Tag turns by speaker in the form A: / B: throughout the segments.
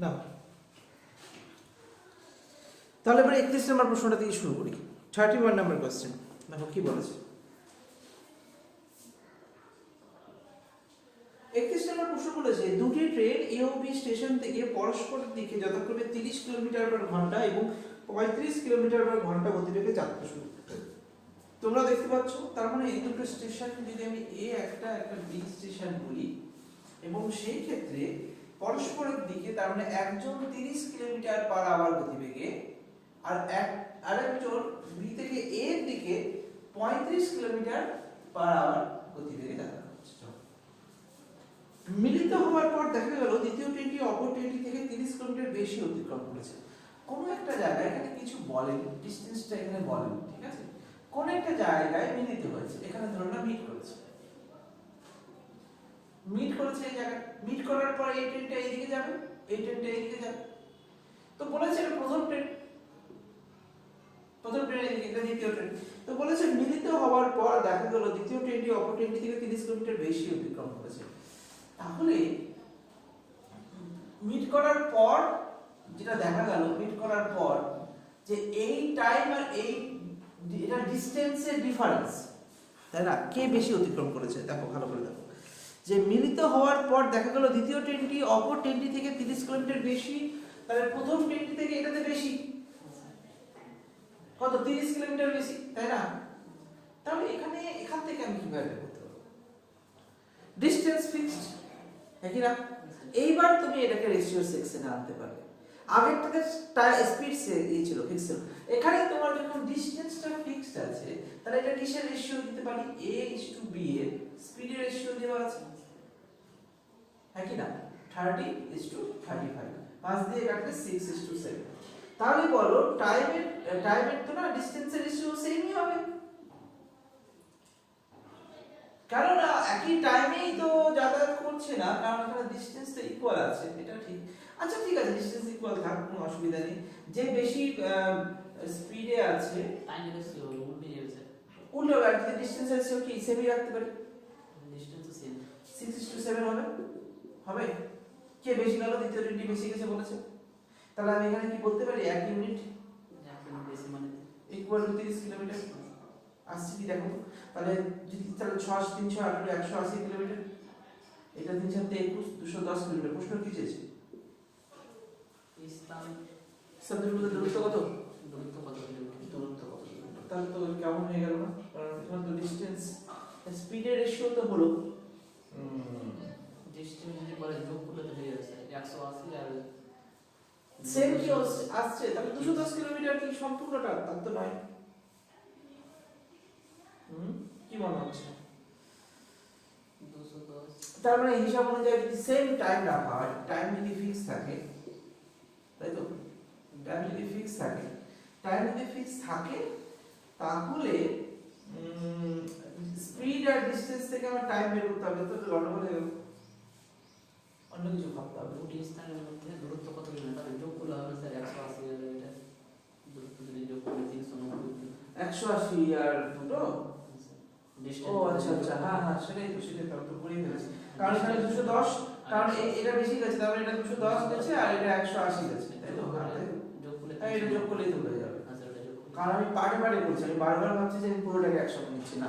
A: না, তাহলে এবার 31 নম্বর প্রশ্নটা দিয়ে শুরু করি। 31 নম্বর কোশ্চেন দেখো কি বলেছে। 31 নম্বর প্রশ্ন বলেছে দুটি ট্রেন এ ও বি স্টেশন থেকে পরস্পরের দিকে যথাক্রমে 30 কিলোমিটার পার ঘন্টা এবং 35 কিলোমিটার পার ঘন্টা গতিবেগে যাত্রা শুরু করে। তোমরা দেখতে পাচ্ছ, তার মানে এই দুটো স্টেশন যদি আমি এ একটা বি স্টেশন বলি এবং সেই ক্ষেত্রে পরস্পরের দিকে, তার মানে একজন 30 কিলোমিটার পার আওয়ার গতিবেগে আর আরেকজন বি থেকে এ এর দিকে 35 কিলোমিটার পার আওয়ার গতিবেগে যাত্রা করছে। মিলিত হওয়ার পর দেখা গেল দ্বিতীয় ট্রেনটি অপর ট্রেনটি থেকে 30 কিলোমিটার বেশি অতিক্রম করেছে। কোনো একটা জায়গায়, এখানে কিছু বলেন, ডিসটেন্সটা এখানে বলেন, ঠিক আছে, কোন একটা জায়গায় মিলিত হয়েছে, এখানে ধরুন না মিট করেছে, এই জায়গায় মিট করার পর এই ট্রেনটা এইদিকে যাবে, এই ট্রেনটা এইদিকে যাবে। তো বলেছে এটা প্রথম ট্রেন এদিকে, এটা দ্বিতীয় ট্রেন। তো বলেছে মিলিত হওয়ার পর দেখা গেল দ্বিতীয় ট্রেনটি অপর ট্রেনটি থেকে 30 কিলোমিটার বেশি অতিক্রম করেছে। তাহলে মিট করার পর যেটা দেখা গেল, মিট করার পর যে এই টাইম আর এই এটা ডিসটেন্সের ডিফারেন্স, তাই না, কে বেশি অতিক্রম করেছে। দেখো ভালো করে দেখো, যে মিলিত হওয়ার পর দেখা গেল দ্বিতীয় ট্রেনটি অপর ট্রেনটি থেকে 30 কিলোমিটার বেশি, তাহলে প্রথম ট্রেনটি থেকে এটাতে বেশি, কত, 30 কিলোমিটার বেশি, তাই না। তাহলে এখান থেকে আমি কিভাবে করতে পারবো, ডিসটেন্স ফিক্সড, একই না। এইবার তুমি এটাকে রেশিও সেকশনে আনতে পারবে। আগেরটাতে স্পিড ছিল ফিক্সড ছিল, এখানে তোমার যখন ডিসটেন্সটা ফিক্সড আছে, তাহলে এটা কিসের রেশিও দিতে পারি, a:b এর স্পিডের রেশিও দেওয়া আছে, একই না, 30:35, 5 দিয়ে কাটলে 6:7। তাহলে বলো টাইমের তো না ডিসটেন্সের রেশিও সেমই হবে, কারণ একই টাইমেই তো যাতায়াত করছে না, কারণ এখানে ডিসটেন্স তো ইকুয়াল আছে, এটা ঠিক। আচ্ছা ঠিক আছে, ডিসটেন্স ইকুয়াল থাক, কোনো অসুবিধা নেই। যে বেশি স্পিডে আছে
B: টাইম রেশিও উল্টে যাচ্ছে,
A: উল্টো আর যদি ডিসটেন্স রেশিও কি সেমই রাখতে পারি,
B: ডিসটেন্স তো সেম,
A: 6:7 হবে। কে বেশি গেল, দ্বিতীয় ট্রেনটি বেশি গেছে বলেছে, তাহলে আমি এখানে কি বলতে পারি 1 ইউনিট
B: বেশি মানে
A: ইকুয়াল টু 30 কিলোমিটার আসছে কি দেখো। তাহলে যদি তাহলে 6 3 6 18 180 কিলোমিটার, এটা 3 7 21 210 কিলোমিটার। প্রশ্ন কি চেয়েছে,
B: ইসলাম
A: শব্দের মধ্যে দূরত্ব কত,
B: দূরত্ব কত
A: কিলোমিটার। তাহলে তো কেমন হয়ে গেল না, কারণ এখানে তো ডিসটেন্স স্পিডের রেশিও তো হলো
B: ডিসটেন্স যদি বলে যোগ করলে তো হয়ে যাচ্ছে 180 আর
A: সেম কি আসছে, তাহলে 210 কিলোমিটার কি সম্পূর্ণটা, তার তো নয়। কি মনে হচ্ছে,
B: 210,
A: তার মানে হিসাব অনুযায়ী যদি সেম টাইম রাখা হয়, টাইম যদি ফিক্স থাকে, তাই তো, টাইম যদি ফিক্স থাকে, তাহলে স্পিড আর ডিসটেন্স থেকে আমার টাইম বের করতে হবে, তো গন্ডগোল হয়ে গেল, অন্য কিছু ভাবতে হবে।
B: দুটি স্থানের মধ্যে দূরত্ব কত কিলোমিটার যোগ করলে হবে স্যার 180 কিলোমিটার, দূরত্ব যদি যোগ করলে 390,
A: 180 আর দুটো, ও আচ্ছা
B: ডিসটেন্স
A: আচ্ছা, হ্যাঁ হ্যাঁ সেটাই তো করেই ফেলেছি, কারণ এখানে 210, কারণ এটা বেশি গেছে, তাহলে এটা 210 গেছে আর এটা 180 গেছে, তাই তো,
B: যোগ করলে
A: তাই এটা যোগ করলেই তো হয়ে যাবে।
B: আচ্ছা এটা যোগ করলে
A: কারণ আমি পার্টে করছি, আমি বারবার ভাবছি যে আমি পুরোটাকে একসাথে নিচ্ছি না,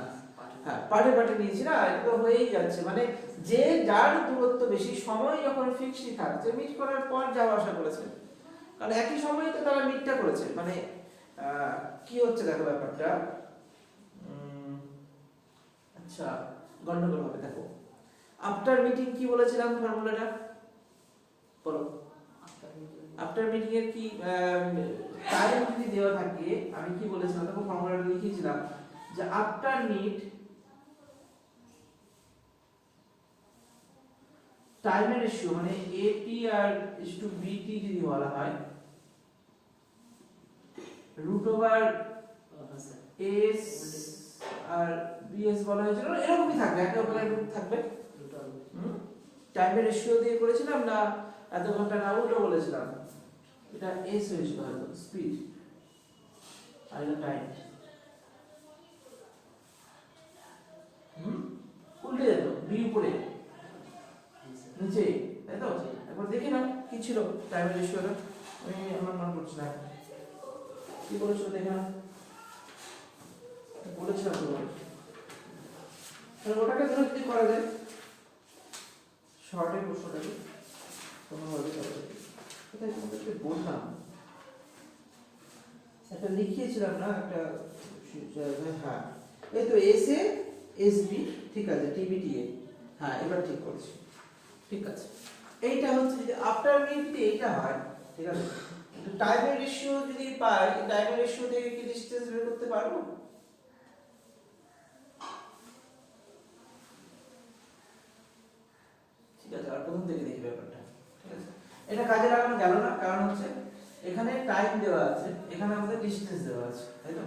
A: হ্যাঁ পার্টে নিয়েছি না, এটা তো হয়েই যাচ্ছে। মানে যে যার দূরত্ব বেশি, সময় যখন ফিক্সই থাকছে, মিট করার পর যাওয়া আসা করেছে, কারণ একই সময়ে তো তারা মিটটা করেছে। মানে কি হচ্ছে দেখো ব্যাপারটা, আচ্ছা গন্ডগোল হবে। দেখো আফটার মিটিং কি বলেছিলাম, ফর্মুলাটা বলো, আফটার মিটিং এর কি টাইম যদি দেওয়া থাকে, আমি কি বলেছিলাম দেখো, ফর্মুলাটা লিখেছিলাম যে আফটার মিট টাইমের রেশিও, মানে এটি আর ইসটু বিটি যদি বলা হয়, রুট ওভার এস আর বিএস বলা হয়েছিল, এরকমই থাকবে, একে অপরের রুট থাকবে। টাইমের রেশিও দিয়ে করেছিলাম না, এত ঘন্টা না উল্টো বলেছিলাম, এটা এস হয়েছিল হয়তো, স্পিড আর এটা টাইম, উল্টে যেত, বি উপরে নিচে তাই তো? একবার দেখে না কি ছিল টাইম রেশিওটা, আমি আমার মনে পড়ছে না কি বলেছিল, দেখে না বলেছিলাম তো, তাহলে ওটাকে ধরে যদি করা যায় শর্টের প্রশ্নটাকে কোনোভাবে করা যায়। কোথায় তোমাদেরকে বললাম একটা লিখিয়েছিলাম না একটা, হ্যাঁ এই তো এস এ এস বি, ঠিক আছে, টিবিটিএ, হ্যাঁ এবার ঠিক করেছি, ঠিক আছে। এইটা হচ্ছে যদি আফটার মিনিট যদি এইটা হয়, ঠিক আছে, টাইমের রেশিও যদি পাই, টাইমের রেশিও থেকে কি ডিসটেন্স বের করতে পারবো? ঠিক আছে, আর প্রথম থেকে দেখি ব্যাপারটা, ঠিক আছে। এটা কাজে লাগানো গেল না, কারণ হচ্ছে এখানে টাইম দেওয়া আছে, এখানে আমাদের ডিসটেন্স দেওয়া আছে, তাই তো?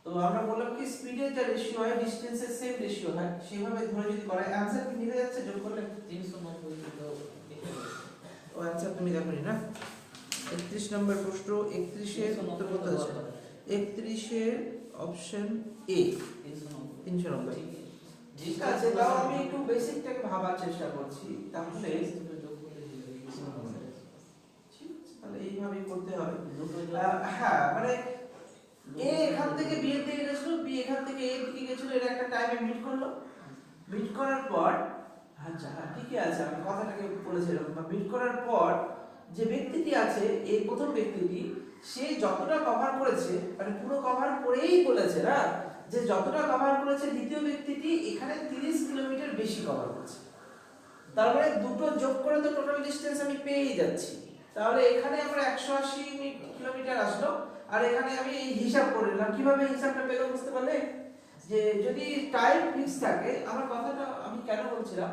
A: তো আমরা বললাম কি স্পিডের যা রেশিও হয় ডিসটেন্সের সেম রেশিও হয়, সেভাবে ধরে যদি করা হয় অ্যানসার কি মিলে যাচ্ছে যোগ করলে?
B: 390 তো
A: ও অ্যানসার তুমি দেখোনি না? 31 নম্বর প্রশ্ন, 31 এর উত্তর কত আছে? 31 এর অপশন এ 390। ঠিক আছে, তাও আমি একটু বেসিকটাকে ভাবার চেষ্টা করছি, তাহলে তাহলে এইভাবেই করতে হবে। হ্যাঁ মানে এ এখান থেকে বি এর দিকে গেছিল, বি এখান থেকে এ এর দিকে গেছিল, এর একটা টাইমে মিট করলো, মিট করার পর আচ্ছা হ্যাঁ ঠিকই আছে, আমি কথাটাকে বলেছিলাম, মিট করার পর যে ব্যক্তিটি আছে এই প্রথম ব্যক্তিটি, সে যতটা কভার করেছে মানে পুরো কভার করেই বলেছে না, যে যতটা কভার করেছে দ্বিতীয় ব্যক্তিটি এখানে 30 কিলোমিটার বেশি কভার করেছে, তার মানে দুটো যোগ করে তো টোটাল ডিসটেন্স আমি পেয়েই যাচ্ছি। তাহলে এখানে আমরা 180 কিলোমিটার আসলো, আর এখানে আমি এই হিসাব করে নিলাম। কিভাবে হিসাবটা পেলাম বুঝতে পারলে? যে যদি টাইম ফিক্স থাকে, আমার কথাটা আমি কেন বলছিলাম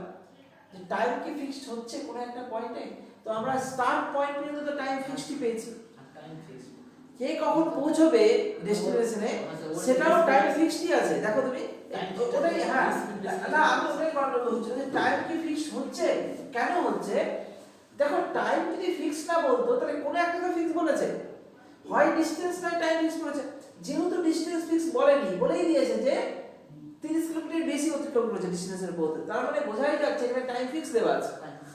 A: যে টাইম কি ফিক্সড হচ্ছে কোনো একটা পয়েন্টে, তো আমরা স্টার্ট পয়েন্ট পর্যন্ত তো টাইম ফিক্সডই পেয়েছি,
B: টাইম ফিক্স
A: কে কখন পৌঁছবে ডেস্টিনেশনে সেটাও টাইম ফিক্সডই আছে। দেখো তুমি ওটাই, হ্যাঁ না আমি ওটাই গন্ডগোল হচ্ছে যে টাইম কি ফিক্সড হচ্ছে, কেন হচ্ছে? দেখো টাইম যদি ফিক্স না বলতো তাহলে কোনো একটা তো ফিক্স বলেছে, হয় ডিসটেন্স না টাইম ফিক্স বলেছে, যেহেতু ডিসটেন্স ফিক্স বলেনি, বলেই দিয়েছে যে 30 কিলোমিটার বেশি অতিক্রম করেছে ডিসটেন্সের পথে, তার মানে বোঝাই যাচ্ছে এখানে টাইম ফিক্স দেওয়া আছে।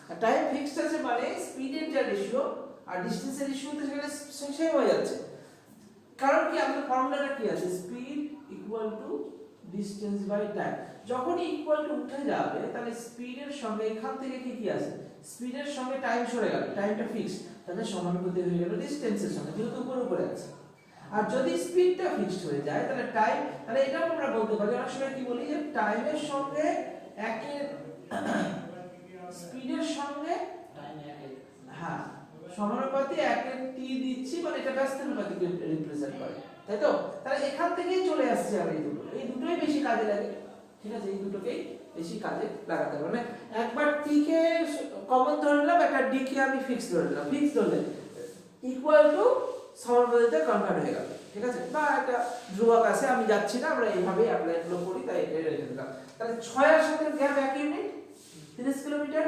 A: আর টাইম ফিক্সড আছে মানে স্পিডের যা রেশিও আর ডিসটেন্সের রেশিও তো সেখানে সেম হয়ে যাচ্ছে। কারণ কি আমাদের ফর্মুলাটা কি আছে, speed equal to distance by time. যখনই ইকুয়াল টু উঠে যাবে তাহলে স্পিডের সঙ্গে এখান থেকে কি কি আছে, স্পিডের সঙ্গে টাইম সরে গেল, টাইমটা ফিক্সড, তাহলে সমানুপাতি হয়ে গেল ডিসটেন্সের সঙ্গে, যেহেতু উপরে আছে। আর যদি স্পিডটা ফিক্সড হয়ে যায় তাহলে টাইম, তাহলে এটাও আমরা বলতে পারি, অনেক সময় কি বলি যে টাইমের সঙ্গে একের স্পিডের সঙ্গে
B: টাইম একের
A: হ্যাঁ সমানুপাতি একের টি দিচ্ছি, মানে এটা ব্যস্তানুপাতিক রিপ্রেজেন্ট করে, তাই তো? তাহলে এখান থেকেই চলে আসছে আর এই দুটোই বেশি কাজে লাগে, ঠিক আছে, এই দুটোকেই বেশি কাজে লাগাতে হবে। মানে একবার টি কে কমন ধরে নিলাম, একটা ডি কে আমি ফিক্স ধরে নিলাম, ফিক্স ধরলে ইকুয়াল টু সমানুপাতিতে কনভার্ট হয়ে গেল, ঠিক আছে, বা একটা ধ্রুবক আছে, আমি যাচ্ছি না, আমরা এইভাবেই অ্যাপ্লাই করি, তাই এটাই রেখে দিলাম। তাহলে 6 এর সাথে গ্যাপ 1 ইউনিট, 30 কিলোমিটার,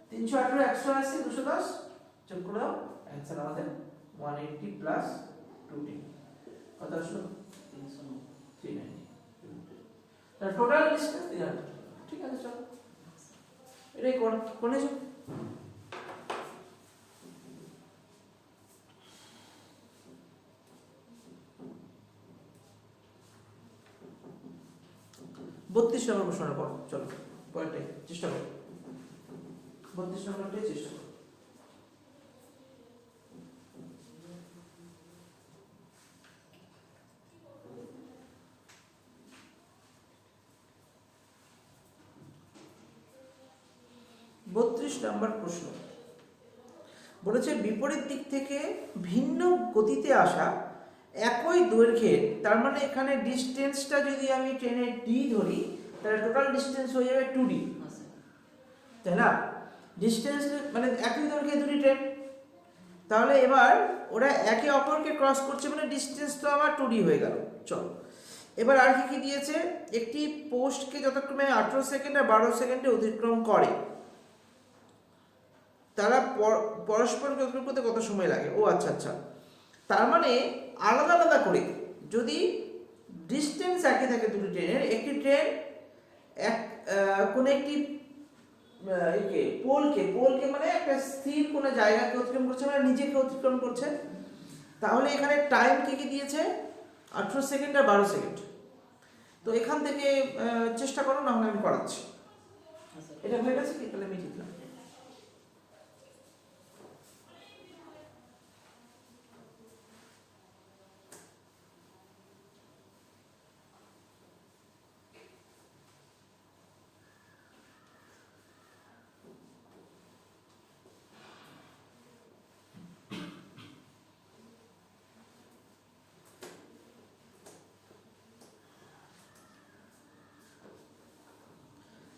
A: 318 180 210 যোগ করে দাও, অ্যানসার আমাদের 180 প্লাস 2t কত আসলো? 390। তাহলে টোটাল ডিসটেন্স 300। ঠিক আছে, চলো এটাই কোন এসো। বত্রিশ নম্বর প্রশ্নের পর চলো পরেরটাই চেষ্টা করো, 32 নম্বরটাই চেষ্টা করো। বত্রিশ নম্বর প্রশ্ন বলেছে বিপরীত দিক থেকে ভিন্ন গতিতে আসা একই দৈর্ঘ্যের, তার মানে এখানে ডিসটেন্সটা যদি আমি ট্রেনে ডি ধরি তাহলে টোটাল ডিসটেন্স হয়ে যাবে 2d, তাই না? ডিসটেন্স মানে একই দৈর্ঘ্যে দুটি ট্রেন, তাহলে এবার ওরা একে অপরকে ক্রস করছে মানে ডিসটেন্স তো আমার 2d হয়ে গেল। চলো এবার আর কি কি দিয়েছে, একটি পোস্টকে যতক্ষণে 18 সেকেন্ড আর 12 সেকেন্ডে অতিক্রম করে, তারা পরস্পর অতিক্রম করতে কত সময় লাগে? ও আচ্ছা আচ্ছা, তার মানে আলাদা আলাদা করে যদি ডিসটেন্স একই থাকে দুটি ট্রেনের, একটি ট্রেন কোন একটি একে পোলকে মানে একটা স্থির কোনো জায়গাকে অতিক্রম করছে মানে নিজেকে অতিক্রম করছে, তাহলে এখানে টাইম কি দিয়েছে 18 সেকেন্ড আর 12 সেকেন্ড। তো এখান থেকে চেষ্টা করো, না হলে আমি করাচ্ছি। এটা হয়ে গেছে কি? তাহলে মিটিয়ে দিলাম।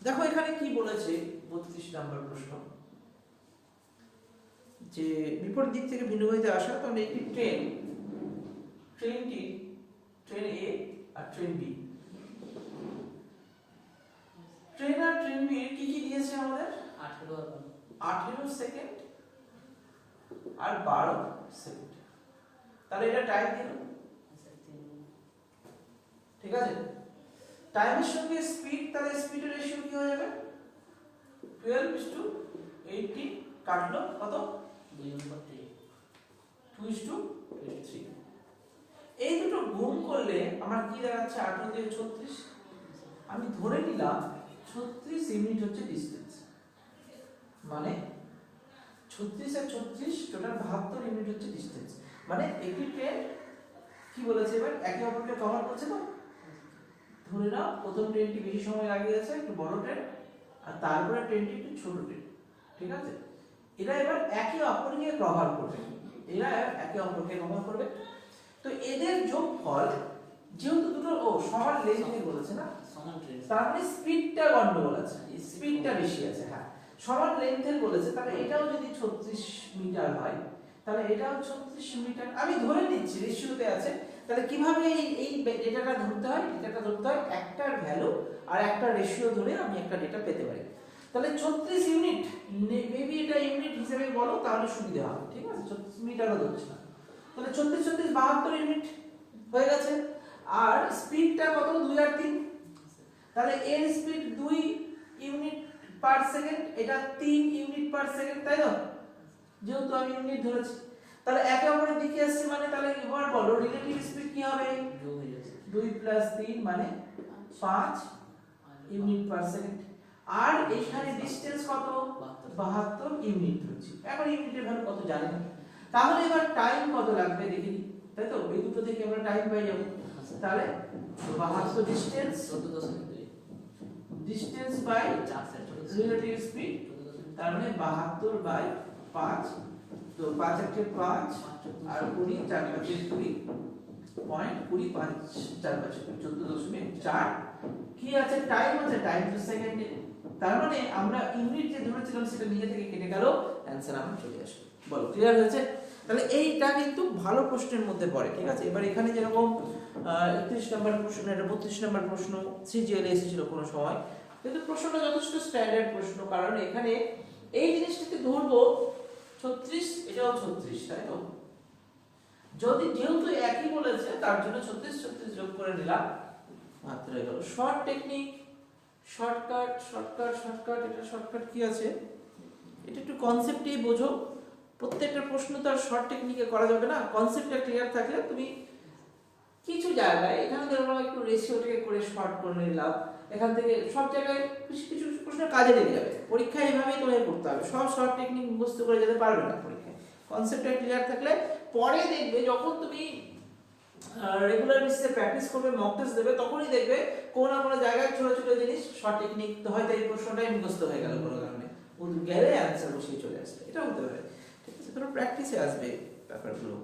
A: দেখো এখানে কি বলেছে 32 নম্বর প্রশ্ন, যে বিপরীত দিক থেকে ভিন্ন গতিতে আসা, তখন একটি ট্রেন এ আর ট্রেন বি, ট্রেন আর ট্রেন বি কি দিয়েছে আমাদের? 18 সেকেন্ড আর 12 সেকেন্ড। তাহলে এটা টাইম দিল, ঠিক আছে? টাইমের সঙ্গে স্পিড, তাহলে স্পিডের রেশিও কি হয়ে যাবে? 12:18 কাটলো কত? 2:3। এই দুটো গুণ করলে আমার কি দাঁড়াচ্ছে? 18 দিয়ে 36। আমি ধরে নিলাম 36 ইউনিট হচ্ছে ডিসটেন্স, মানে 36 আর 36 টোটাল 72 ইউনিট হচ্ছে ডিসটেন্স। মানে একটি ট্রেন কি বলেছে এবার? একে অপরকে কভার করছে। তো ধরে নাও প্রথম ট্রেনটি বেশি সময় লাগিয়েছে, একটু বড় ট্রেন, আর তারপরে ট্রেনটি একটু ছোট ট্রেন, ঠিক আছে? এরা এবার একে অপরকে কভার করবে, তো এদের যোগফল যেহেতু দুটো সমান লেন্থে বলেছে না, তার মানে স্পিডটা গন্ডগোল আছে, স্পিডটা বেশি আছে। হ্যাঁ, সমান লেন্থের বলেছে, তাহলে এটাও যদি 36 মিটার হয় তাহলে এটাও 36 মিটার। আমি ধরে নিচ্ছি রেশিওতে আছে। তাহলে কিভাবে এই ডেটাটা ধরতে হয়? একটার ভ্যালু আর একটা রেশিও ধরে আমি একটা ডেটা পেতে পারি। তাহলে 36 ইউনিট, মেবি এটা ইউনিট হিসেবে বলো তাহলে সুবিধা হবে, ঠিক আছে? 36 মিটারও ধরছি না। তাহলে 36 72 ইউনিট হয়ে গেছে। আর স্পিডটা কত? 2 আর 3। তাহলে এর স্পিড 2 ইউনিট পার সেকেন্ড, এটা 3 ইউনিট পার সেকেন্ড, তাই তো? যেহেতু আমি ইউনিট ধরেছি, তাহলে একে অপরের দিকে আসছে, মানে তাহলে এবার বলো রিলেটিভ স্পিড কি হবে? 2 + 3 মানে 5 ইউনিট পার সেকেন্ড। আর এখানে ডিসটেন্স কত? 72 ইউনিট হচ্ছে। এখন ইউনিটের ভ্যালু কত জানি না, তাহলে এবার টাইম কত লাগবে দেখি, তাই তো? এই দুটো থেকে আমরা টাইম পাই যাব। তাহলে 72 ডিসটেন্স বাই রিলেটিভ স্পিড, তার মানে 72/5। তো 5 × 5 আর 20 4 × 20 পয়েন্ট 20 5 4 5 14.4 কি আছে? টাইম আছে, টাইম টু সেকেন্ডে। তার মানে আমরা ইউনিট যে ধরেছিলাম সেটা নিজে থেকে কেটে গেল, অ্যানসার আমার চলে আসবে। বলো ক্লিয়ার হয়েছে? তাহলে এইটা কিন্তু ভালো প্রশ্নের মধ্যে পড়ে, ঠিক আছে? এবার এখানে যেরকম 31 নম্বর প্রশ্ন, এটা 32 নম্বর প্রশ্ন সিজিএল এসেছিল কোনো সময়, কিন্তু প্রশ্নটা যথেষ্ট স্ট্যান্ডার্ড প্রশ্ন, কারণ এখানে এই জিনিসটাকে ধরবো 36, এটাও 36, তাই তো? যেহেতু একই বলেছে তার জন্য 36 যোগ করে নিলাম, মাত্র হয়ে গেল। শর্ট টেকনিক, শর্টকাট, এটা শর্টকাট কি আছে? এটা একটু কনসেপ্টেই বোঝো। প্রত্যেকটা প্রশ্ন তো আর শর্ট টেকনিকে করা যাবে না। কনসেপ্টটা ক্লিয়ার থাকলে তুমি কিছু জায়গায়, এখানে ধরো একটু রেশিওটাকে করে শর্ট করে নিলাম, এখান থেকে সব জায়গায় কিছু প্রশ্ন কাজে লেগে যাবে। পরীক্ষায় এভাবেই তোমাকে করতে হবে, সব শর্ট টেকনিক মুখস্থ করে যেতে পারবে না পরীক্ষায়। কনসেপ্টটা ক্লিয়ার থাকলে পরে দেখবে যখন তুমি রেগুলার বেসিসে প্র্যাকটিস করবে, মক টেস্ট দেবে, তখনই দেখবে কোনো না কোনো জায়গায় ছোট ছোট জিনিস শর্ট টেকনিক তো হয়তো এই প্রশ্নটাই মুখস্থ হয়ে গেল কোনো কারণে, গেলে অ্যান্সার বসিয়ে চলে আসবে, এটা হতে পারে, ঠিক আছে? তোমরা প্র্যাকটিসে আসবে ব্যাপারগুলো।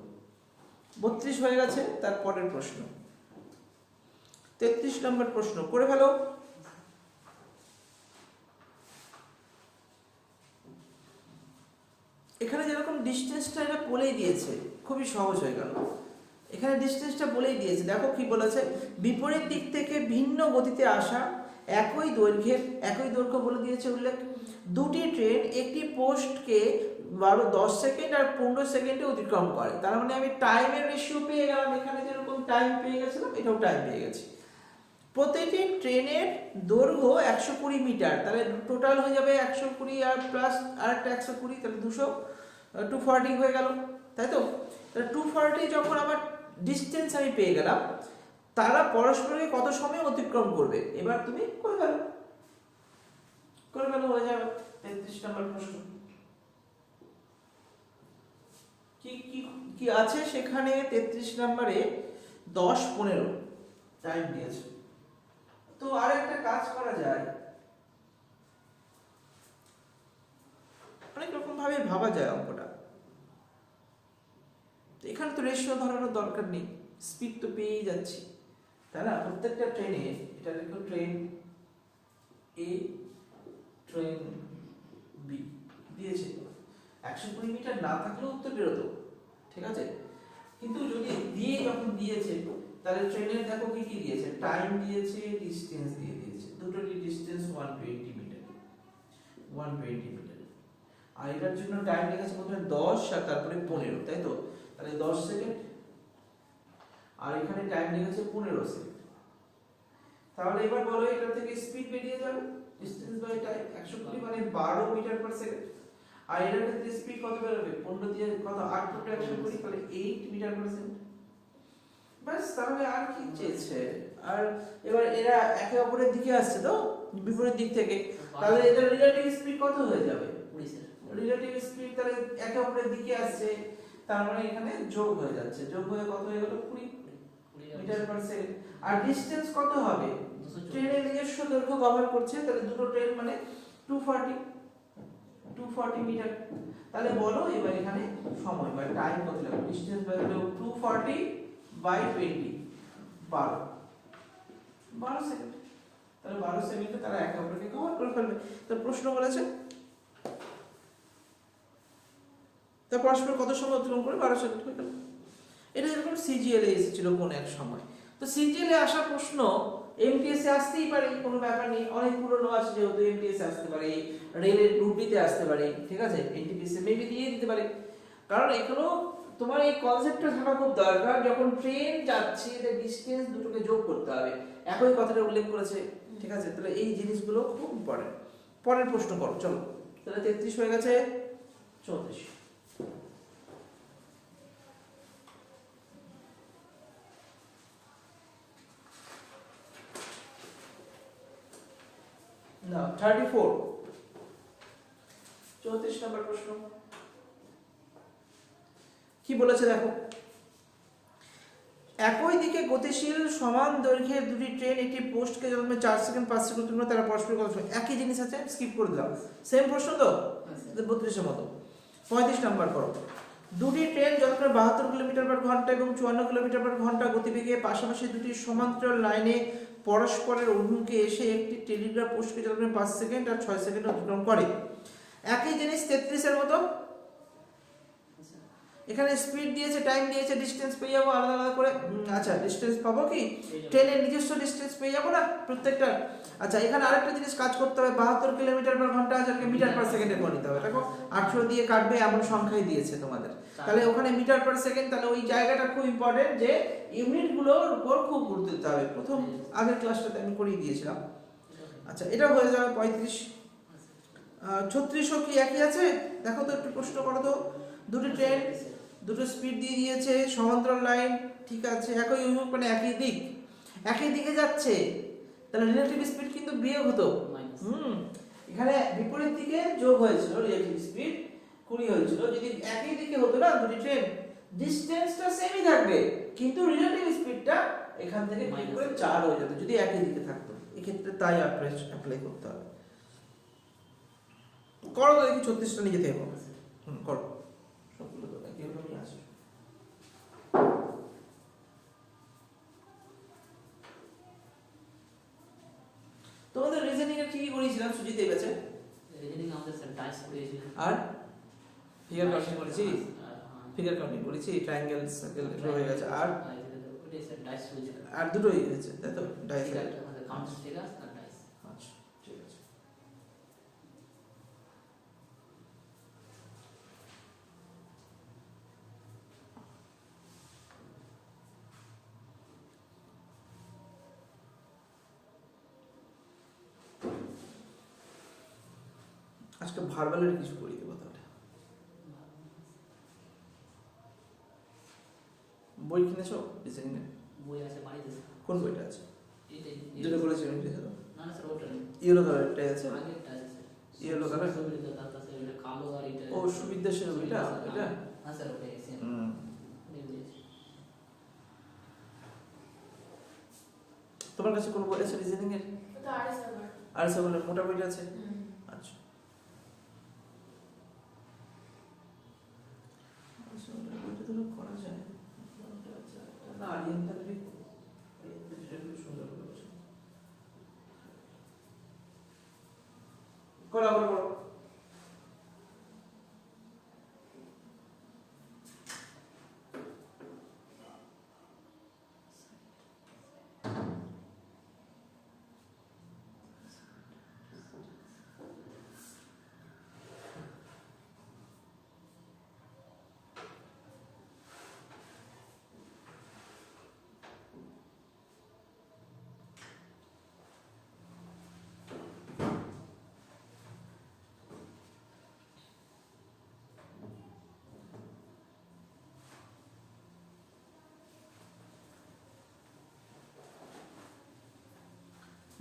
A: 32 হয়ে গেছে, তারপরের প্রশ্ন 33 নম্বর প্রশ্ন করে ফেলো। এখানে যেরকম ডিসটেন্সটা এটা বলেই দিয়েছে, খুবই সহজ হয়ে গেল। এখানে ডিসটেন্সটা বলেই দিয়েছে, দেখো কি বলেছে? বিপরীত দিক থেকে ভিন্ন গতিতে আসা একই দৈর্ঘ্য বলে দিয়েছে উল্লেখ, দুটি ট্রেন একটি পোস্টকে 10 সেকেন্ড আর 15 সেকেন্ডে অতিক্রম করে। তার মানে আমি টাইমের রেশিও পেয়ে গেলাম, এখানে যেরকম টাইম পেয়ে গেছিলাম এটাও টাইম পেয়ে গেছি। প্রতিটি ট্রেনের দৈর্ঘ্য 120 মিটার, তাহলে টোটাল হয়ে যাবে 120 আর প্লাস আরেকটা 120, তাহলে 240 হয়ে গেল, তাই তো? তাহলে 240 যখন আমার ডিস্টেন্স আমি পেয়ে গেলাম, তারা পরস্পরকে কত সময় অতিক্রম করবে, এবার তুমি করে গেল হয়ে যাবে 33 নম্বর প্রশ্ন। কি কি কি আছে সেখানে 33 নম্বরে 10-15 টাইম দিয়েছে। তো আর একটা কাজ করা যায়, অনেক রকম ভাবে ভাবা যায় অঙ্কটা। এখানে তো রেশিও ধরানোর দরকার নেই, স্পিড তো পেয়েই যাচ্ছি, তাই না? প্রত্যেকটা ট্রেনে, এটা দেখো ট্রেন এ, ট্রেন বি দিয়েছে, 120 মিটার না থাকলেও উত্তর বেরোতো, ঠিক আছে? কিন্তু যদি যখন দিয়েছে, তাহলে ট্রেনের দেখো কি কি দিয়েছে, টাইম দিয়েছে, ডিসটেন্স দিয়ে দিয়েছে, দুটোরই ডিসটেন্স 120 মিটার, 120 মিটার। আর এটার জন্য টাইম লেগেছে প্রথমে 10 আর তারপরে 15, তাই তো? তাহলে 10 সেকেন্ড, আর এখানে টাইম লেগেছে 15 সেকেন্ড। তাহলে এবার বলো এটা থেকে স্পিড বেরিয়ে যাবে, ডিসটেন্স বাই টাইম 120 মানে 12 মিটার পার সেকেন্ড। আর এটার ক্ষেত্রে স্পিড কত বেরোবে, 15 দিয়ে কত, 8 ফুটে 120, তাহলে 8 মিটার পার সেকেন্ড। বাস, তাহলে আর কি চেয়েছে? আর এবার এরা একে অপরের দিকে আসছে তো, বিপরীত দিক থেকে, তাহলে এদের রিলেটিভ স্পিড কত হয়ে যাবে? রিলেটিভ স্পিড তাহলে একে অপরের দিকে আসছে, তার মানে এখানে যোগ হয়ে যাচ্ছে, যোগ হয়ে কত হয়ে গেল, 20 মিটার পার সেকেন্ড। আর ডিসটেন্স কত হবে, ট্রেনের নিজস্ব দৈর্ঘ্য কভার করছে, তাহলে দুটো ট্রেন মানে 240 মিটার। তাহলে বলো এবার এখানে সময় বা টাইম কত লাগবে, ডিসটেন্স বাই 240 বাই 20, 12 সেকেন্ড। তাহলে 12 সেকেন্ডে তারা একে অপরকে কভার করে ফেলবে। তো প্রশ্ন বলেছে তা পরস্পর কত সময় অতিক্রম করে, 12 সেকেন্ড হয়ে গেল। এটা যেরকম সিজিএল এ এসেছিল কোন এক সময়। তো সিজিএল এ আসা প্রশ্ন এমটিএস এ আসতেই পারে, কোনো ব্যাপার নেই, অনেক পুরনো আছে যেহেতু এমটিএস এ আসতে পারে, রেলের রুটবিতে আসতে পারে, ঠিক আছে, এনটিপিসি মেবি দিয়ে দিতে পারে। কারণ এগুলো তোমার এই কনসেপ্টটা থাকা খুব দরকার, যখন ট্রেন যাচ্ছে এদের ডিসটেন্স দুটোকে যোগ করতে হবে, একই কথাটা উল্লেখ করেছে, ঠিক আছে? তাহলে এই জিনিসগুলো খুব ইম্পর্টেন্ট। পরের প্রশ্ন করো, চলো। তাহলে 33 হয়ে গেছে, 34। না 34, 34 নম্বর প্রশ্ন কি বলেছে দেখো, একই দিকে গতিশীল সমান দৈর্ঘ্যের দুটি ট্রেন একটি পোস্টকে যখন 4 সেকেন্ড 5 সেকেন্ড তোমরা তারা পরস্পর কত সময়, একই জিনিস আছে, স্কিপ করে দিলাম, সেম প্রশ্ন তো 32 এর মতো। 35 নাম্বার করো, দুটি ট্রেন যখন 72 কিলোমিটার পার ঘন্টা এবং 54 কিলোমিটার পার ঘন্টা গতিবেগে পাশাপাশি দুটি সমান্তরাল লাইনে পরস্পরের অভিমুখে এসে একটি টেলিগ্রাফ পোস্টকে যখন 5 সেকেন্ড আর 6 সেকেন্ড অতিক্রম করে, একই জিনিস 33 এর মতো। এখানে স্পিড দিয়েছে, টাইম দিয়েছে, ডিসটেন্স পেয়ে যাবো আলাদা আলাদা করে। আচ্ছা, ডিসটেন্স পাবো কি, ট্রেনের নিজস্ব ডিসটেন্স পেয়ে যাবো না প্রত্যেকটা। আচ্ছা, এখানে আরেকটা জিনিস কাজ করতে হবে, 72 কিলোমিটার পার ঘন্টা যাকে মিটার পার সেকেন্ডে করে নিতে হবে। দেখো 18 দিয়ে কাটবে এমন সংখ্যাই দিয়েছে তোমাদের, তাহলে ওখানে মিটার পার সেকেন্ড, তাহলে ওই জায়গাটা খুব ইম্পর্টেন্ট যে ইউনিটগুলোর উপর খুব গুরুত্ব দিতে হবে। প্রথম আগের ক্লাসটাতে আমি করিয়ে দিয়েছিলাম। আচ্ছা, এটা হয়ে যাবে 35। 36ও কি একই আছে, দেখো তো একটু প্রশ্ন করো তো। দুটি ট্রেন, দুটো স্পিড দিয়ে দিয়েছে, সমান্তরাল লাইন, ঠিক আছে, একই অভিমুখ মানে একই দিকে যাচ্ছে, তাহলে রিলেটিভ স্পিড কিন্তু বিয়োগ হতো। এখানে বিপরীত দিকে যোগ হয়েছিল, রিলেটিভ স্পিড 20 হয়েছিল। যদি একই দিকে হতো না দুটি ট্রেন, ডিসটেন্সটা সেমই থাকবে, কিন্তু রিলেটিভ স্পিডটা এখান থেকে বিয়োগ করে 4 হয়ে যেত যদি একই দিকে থাকতো। এই ক্ষেত্রে তাই অ্যাপ্লাই করতে হবে। করো তো দেখি 36টা নিজে থেকে করো। করো, সবগুলো তো একই রকমই আছে। তোমাদের রিজনিং এর কি করেছিলাম সুজিত এই ব্যাচে?
B: রিজনিং আমাদের স্যার ডাইস করিয়েছিলেন,
A: আর ফিগার কাউন্টিং করেছি, ফিগার কাউন্টিং করেছি, ট্রায়াঙ্গেল সার্কেল এগুলো হয়ে গেছে। আর
B: ওটাই স্যার ডাইস হয়েছিল,
A: আর দুটোই হয়েছে, তাই তো? ডাইস
B: আমাদের কাউন্ট ফিগার আর ডাইস।
A: আচ্ছা, ঠিক আছে। আজকে ভার্বালের কিছু করিয়ে দেবো তাহলে। বই কিনেছো রিজনিং এর?
B: বই আছে বাড়িতে স্যার।
A: কোন বইটা আছে?
B: এটাই
A: যেটা বলেছি ইংলিশে তো?
B: না না স্যার ওটা নেই,
A: ইয়েলো কালারটাই আছে।
B: আগেরটা আছে স্যার।
A: Yellow colour?
B: সুবিধা দাতা স্যার, এটা কালো আর এটা।
A: ও সুবিদ্যা সেন বইটা এটা?
B: হ্যাঁ স্যার ওটাই আছে।
A: তোমার কাছে কোন বই আছে রিজনিং এর?
C: ওটা আরে সাবার।
A: আর সেগুলো মোটা বইটা আছে? আচ্ছা আচ্ছা, বইটা তো করা যায় না। আরিয়ান্তালি সুন্দর করেছে। করো করো করো।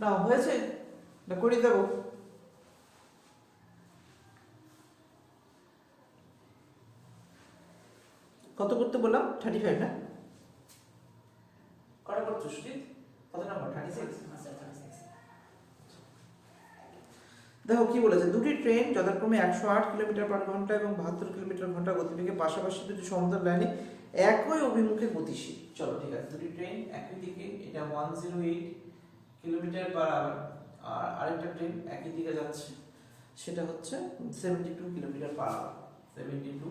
A: না হয়েছে না করিয়ে দেবো? কত করতে বললাম? 35 না? কটা করছো সুজিত? কত নাম্বার? 36?
B: হ্যাঁ স্যার 36।
A: দেখো কি বলেছে, দুটি ট্রেন যথাক্রমে 108 কিলোমিটার পার ঘন্টা এবং 72 কিলোমিটার ঘন্টা গতিবেগে পাশাপাশি দুটি সমান্তরাল লাইনে একই অভিমুখে গতিশীল। চলো ঠিক আছে, দুটি ট্রেন একই দিকে, এটা 108 কিলোমিটার পার আওয়ার, আর আরেকটা ট্রেন একই দিকে যাচ্ছে, সেটা হচ্ছে 72 kilometre per hour. 72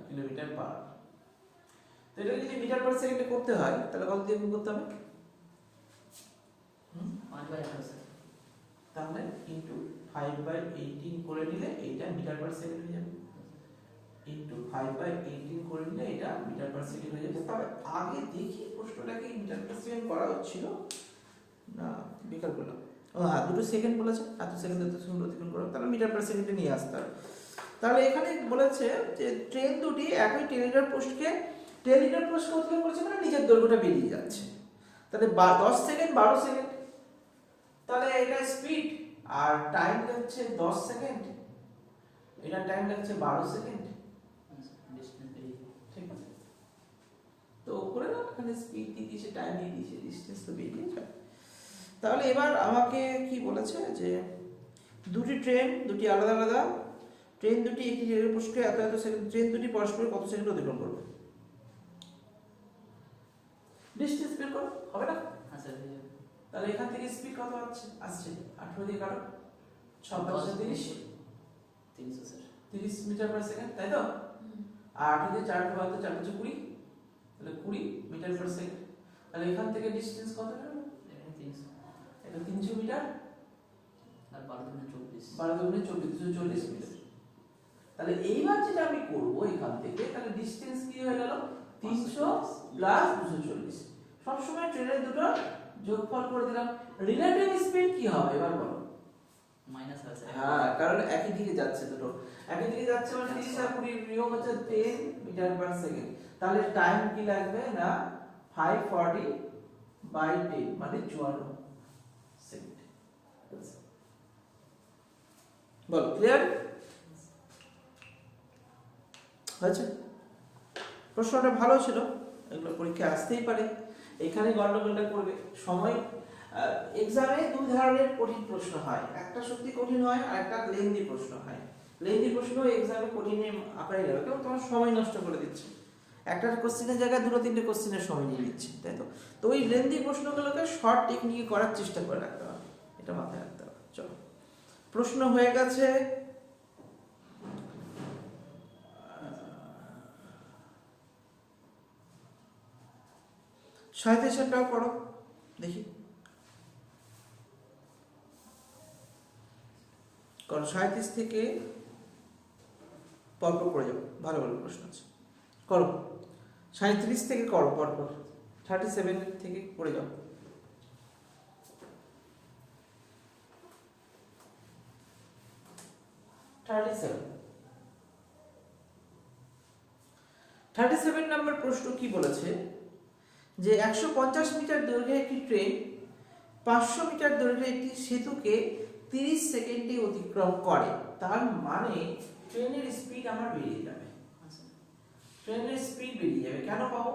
A: kilometre per hour. তো এটা যদি মিটার পার সেকেন্ডে করতে হয় তাহলে কত দিয়ে গুণ করতে হবে?
B: 5/18 স্যার।
A: তাহলে ইনটু 5/18 করে নিলে এইটা মিটার পার সেকেন্ড হয়ে যাবে। ইনটু 5/18 করে নিলে এটা মিটার পার সেকেন্ড হয়ে যাবে। তবে আগে দেখি প্রশ্নটাকে মিটার পার সেকেন্ড করা হচ্ছিল না, বিকল্প করলাম। ও হ্যাঁ, 2 সেকেন্ড বলেছে, এত সেকেন্ডে তো সেকেন্ড অতিক্রম করো, তাহলে মিটার পার সেকেন্ডে নিয়ে আসতে হবে। তাহলে এখানে বলেছে যে ট্রেন দুটি একই টেলিগ্রাফ পোস্টকে অতিক্রম করেছে, মানে নিজের দৈর্ঘ্যটা বেরিয়ে যাচ্ছে। তাহলে 10 সেকেন্ড 12 সেকেন্ড, তাহলে এটা স্পিড আর টাইম লাগছে 10 সেকেন্ড, এটা টাইম লাগছে 12 সেকেন্ড।
B: ডিসটেন্স বেরিয়ে যায়।
A: ঠিক আছে, তো করে না এখানে স্পিড দিয়ে দিয়েছে, টাইম দিয়ে দিয়েছে, ডিসটেন্স তো বেরিয়ে যায়। তাহলে এবার আমাকে কি বলেছে যে দুটি ট্রেন দুটি আলাদা আলাদা ট্রেন দুটি একটি রেল পোস্টকে এত এত সেকেন্ড, ট্রেন দুটি পরস্পর কত সেকেন্ড অতিক্রম করবে? ডিসটেন্স বের করো, হবে না?
B: হ্যাঁ স্যার হয়ে যাবে।
A: তাহলে এখান থেকে স্পিড কত আসছে 18 দিয়ে কাটো, 6 5 30,
B: 300 স্যার।
A: 30 মিটার পার সেকেন্ড, তাই তো? আর 8 দিয়ে 4 ভাগ 4 5 20, তাহলে 20 মিটার পার সেকেন্ড। তাহলে এখান থেকে ডিসটেন্স কত বের হবে?
B: এখানে 300
A: এটা 300 মিটার,
B: আর 12 দুগুণে 24।
A: 12 দুগুণে 24, 240 মিটার। তাহলে এইবার যেটা আমি করব এখান থেকে, তাহলে ডিসটেন্স কি হয়ে গেল? 300 প্লাস 240। সব সময় ট্রেনের দুটো যোগফল করে দিলাম। রিলেটিভ স্পিড কি হবে এবার বলো?
B: মাইনাস আছে।
A: হ্যাঁ, কারণ একই দিকে যাচ্ছে দুটো, একই দিকে যাচ্ছে মানে 30 আর 20 বিয়োগ হচ্ছে 10 মিটার পার সেকেন্ড। তাহলে টাইম কি লাগবে না 540/10 মানে 54 সেকেন্ড। বল ক্লিয়ার হয়েছে? প্রশ্নটা ভালো ছিল, এগুলো পরীক্ষা আসতেই পারে, এখানে গন্ডগোলটা করবে। সময় এক্সামে দুই ধরনের কঠিন প্রশ্ন হয়, একটা সত্যি কঠিন হয় আর একটা লেন্দি প্রশ্ন হয়। লেন্দি প্রশ্ন এক্সামে কঠিনে আকারে যাবে, কেউ তোমার সময় নষ্ট করে দিচ্ছে, একটা কোশ্চেনের জায়গায় 2-3টে কোশ্চেনের সময় নিয়ে নিচ্ছে, তাই তো? তো ওই লেন্দি প্রশ্নগুলোকে শর্ট টেকনিকে করার চেষ্টা করে রাখতে হবে, এটা মাথায় রাখতে হবে। চলো, প্রশ্ন হয়ে গেছে। সাহিত্যটাও করো দেখি, কারণ 37 থেকে পরপর করে যাবো, ভালো ভালো প্রশ্ন আছে, করো। 37 থেকে করো পরপর, 37 থেকে পড়ে যাও। 37 নম্বর প্রশ্ন কি বলেছে যে 150 মিটার দৈর্ঘ্যের একটি ট্রেন 500 মিটার দৈর্ঘ্যের একটি সেতুকে 30 সেকেন্ডে অতিক্রম করে, তার মানে ট্রেনের স্পিড আমার বেরিয়ে যাবে।
B: আচ্ছা
A: ট্রেনের স্পিড বেরিয়ে যাবে, কেন পাবো?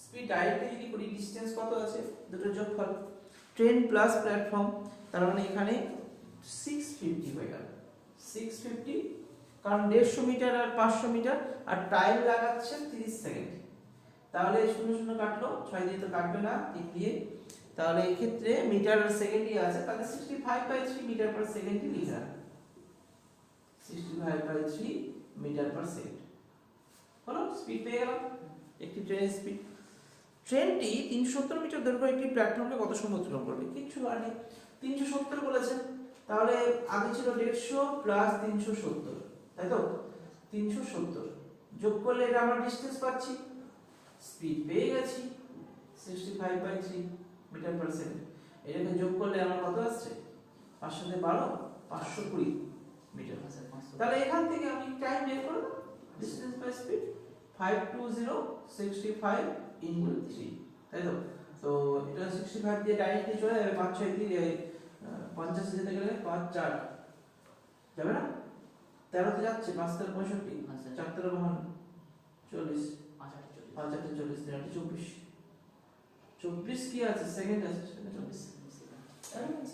A: স্পিড ডাইরেক্টলি যদি করি ডিসটেন্স কত আছে, দুটো যোগফল ট্রেন প্লাস প্ল্যাটফর্ম, তার মানে এখানে 650 হয়ে গেল। 650 কারণ 150 মিটার আর 500 মিটার, আর টাইম লাগাচ্ছে 30 সেকেন্ড। তাহলে 0 0 কাটলো, 6 দিয়ে তো কাটবে না, 3 দিয়ে। তাহলে এই ক্ষেত্রে মিটার আর সেকেন্ডই আছে, তাহলে 65/3 মিটার পার সেকেন্ডই লিখা। 65/3 মিটার পার সেকেন্ড হলো, স্পিড পেয়ে গেলাম একটি ট্রেনের স্পিড। ট্রেনটি 370 মিটার দৈর্ঘ্য একটি প্ল্যাটফর্মে কত সময় অতিক্রম করবে? কিচ্ছু আর নেই, 370 বলেছেন, তাহলে আগে ছিল 150 প্লাস 370, তাই তো? 370 যোগ করলে এটা আমরা ডিসটেন্স পাচ্ছি, স্পিড পেয়ে গেছি 65/3 মিটার পার সেকেন্ড। এটাকে যোগ করলে আমার কত আসছে? 5 সাথে 12, 520 মিটার।
B: আচ্ছা 500
A: তাহলে এখান থেকে আমি টাইম বের করব, ডিসটেন্স বাই স্পিড 52065 ইনটু 3, তাই তো? তো এটা 65 দিয়ে ডাইরেক্টলি চলে যাবে, 5 6 দিয়ে 50 যেতে গেলে 5 4 যাবে না, 13 তে যাচ্ছে, 5 3 65,
B: আচ্ছা
A: 4 3 40,
B: 5 8
A: 5 8 40, 3 8 24, 24 কি আছে, সেকেন্ড আছে, সেটা 24
B: 40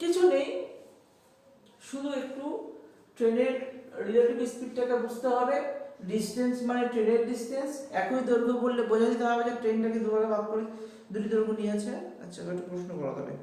A: কিছু নেই, শুধু একটু ট্রেনের রিলেটিভ স্পিডটাকে বুঝতে হবে। ডিসটেন্স মানে ট্রেনের ডিসটেন্স, একই দৈর্ঘ্য বললে বোঝা দিতে হবে যে ট্রেনটাকে দুভাগে ভাগ করে দুটি দৈর্ঘ্য নিয়েছে। আচ্ছা একটা প্রশ্ন করা যাবে,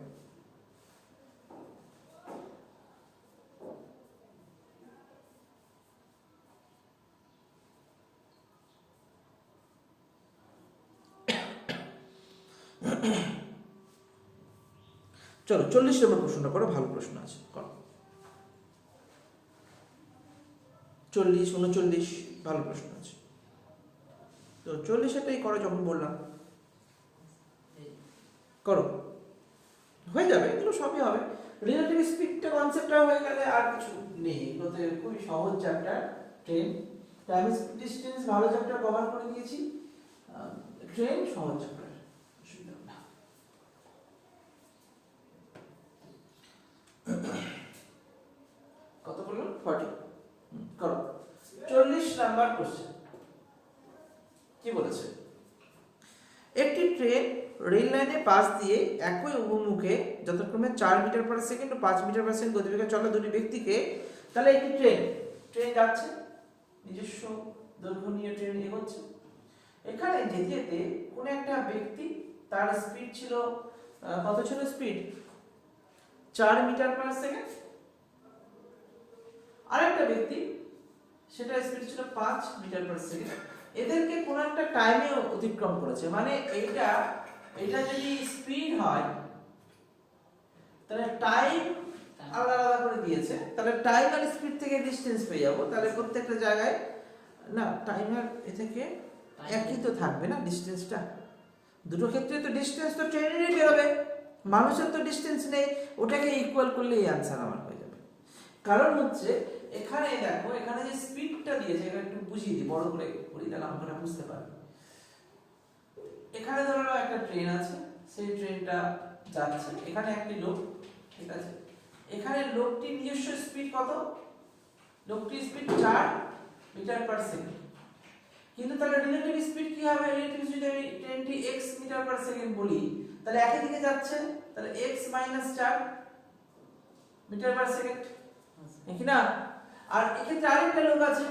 A: চলো 40 নম্বর প্রশ্নটা করো, ভালো প্রশ্ন আছে, করো। 40 39 ভালো প্রশ্ন আছে, তো 40 এটাই করো, যখন বললাম করো, হয়ে যাবে, এগুলো সবই হবে। রিলেটিভ স্পিডটা কনসেপ্টটা হয়ে গেলে আর কিছু নেই, এগুলোতে খুবই সহজ chapter. Train time speed distance ভালো চ্যাপ্টার কভার করে দিয়েছি, ট্রেন সহজ চ্যাপ্টার, অসুবিধা না। কত বললাম? 40 করো। 40 নাম্বার কোশ্চেন কি বলেছে? একটি ট্রেন রেল লাইনে পাশ দিয়ে একই অভিমুখে যথাক্রমে 4 মিটার পার সেকেন্ড ও 5 মিটার পার সেকেন্ড গতিবেগে চলা দুটি ব্যক্তিকে, তাহলে একটি ট্রেন যাচ্ছে, নিজস্ব দৈর্ঘ্য নিয়ে ট্রেন এগোচ্ছে। এখানে যেতে যেতে কোন একটা ব্যক্তি, তার স্পিড ছিল কত ছিল স্পিড? 4 metre per second. আরেকটা ব্যক্তি, সেটা স্পিড ছিল 5 মিটার পার সেকেন্ড। এদেরকে কোন একটা টাইমে অতিক্রম করেছে, মানে এটা যদি স্পিড হয় তাহলে টাইম আলাদা আলাদা করে দিয়েছে, তাহলে টাইম আর স্পিড থেকে ডিসটেন্স পেয়ে যাবো। তাহলে প্রত্যেকটা জায়গায় না টাইম আর এ থেকে একই তো থাকবে না ডিসটেন্সটা, দুটো ক্ষেত্রে তো ডিসটেন্স তো ট্রেনেরই বেরোবে, মানুষের তো ডিসটেন্স নেই, ওটাকে ইকুয়াল করলে এই আনসার আমার হয়ে যাবে। কারণ হচ্ছে এখানে দেখো, এখানে যে স্পিডটা দিয়েছে, এটা একটু বুঝিয়ে দিই, বড় করে করি, তাহলে আমরা বুঝতে পারবো। এখানে ধরো একটা ট্রেন আছে, সেই ট্রেনটা যাচ্ছে, এখানে একটি লোক, ঠিক আছে, এখানে লোকটির নিজস্ব স্পিড কত? লোকটির স্পিড 4 মিটার পার সেকেন্ড, কিন্তু তাহলে রিলেটিভ স্পিড কি হবে? রিলেটিভ যদি আমি ট্রেনটি x মিটার পার সেকেন্ড বলি, তাহলে একই দিকে যাচ্ছে, তাহলে x - 4 মিটার পার সেকেন্ড, কি না? আর এক্ষেত্রে আরেকটা লোক আছে,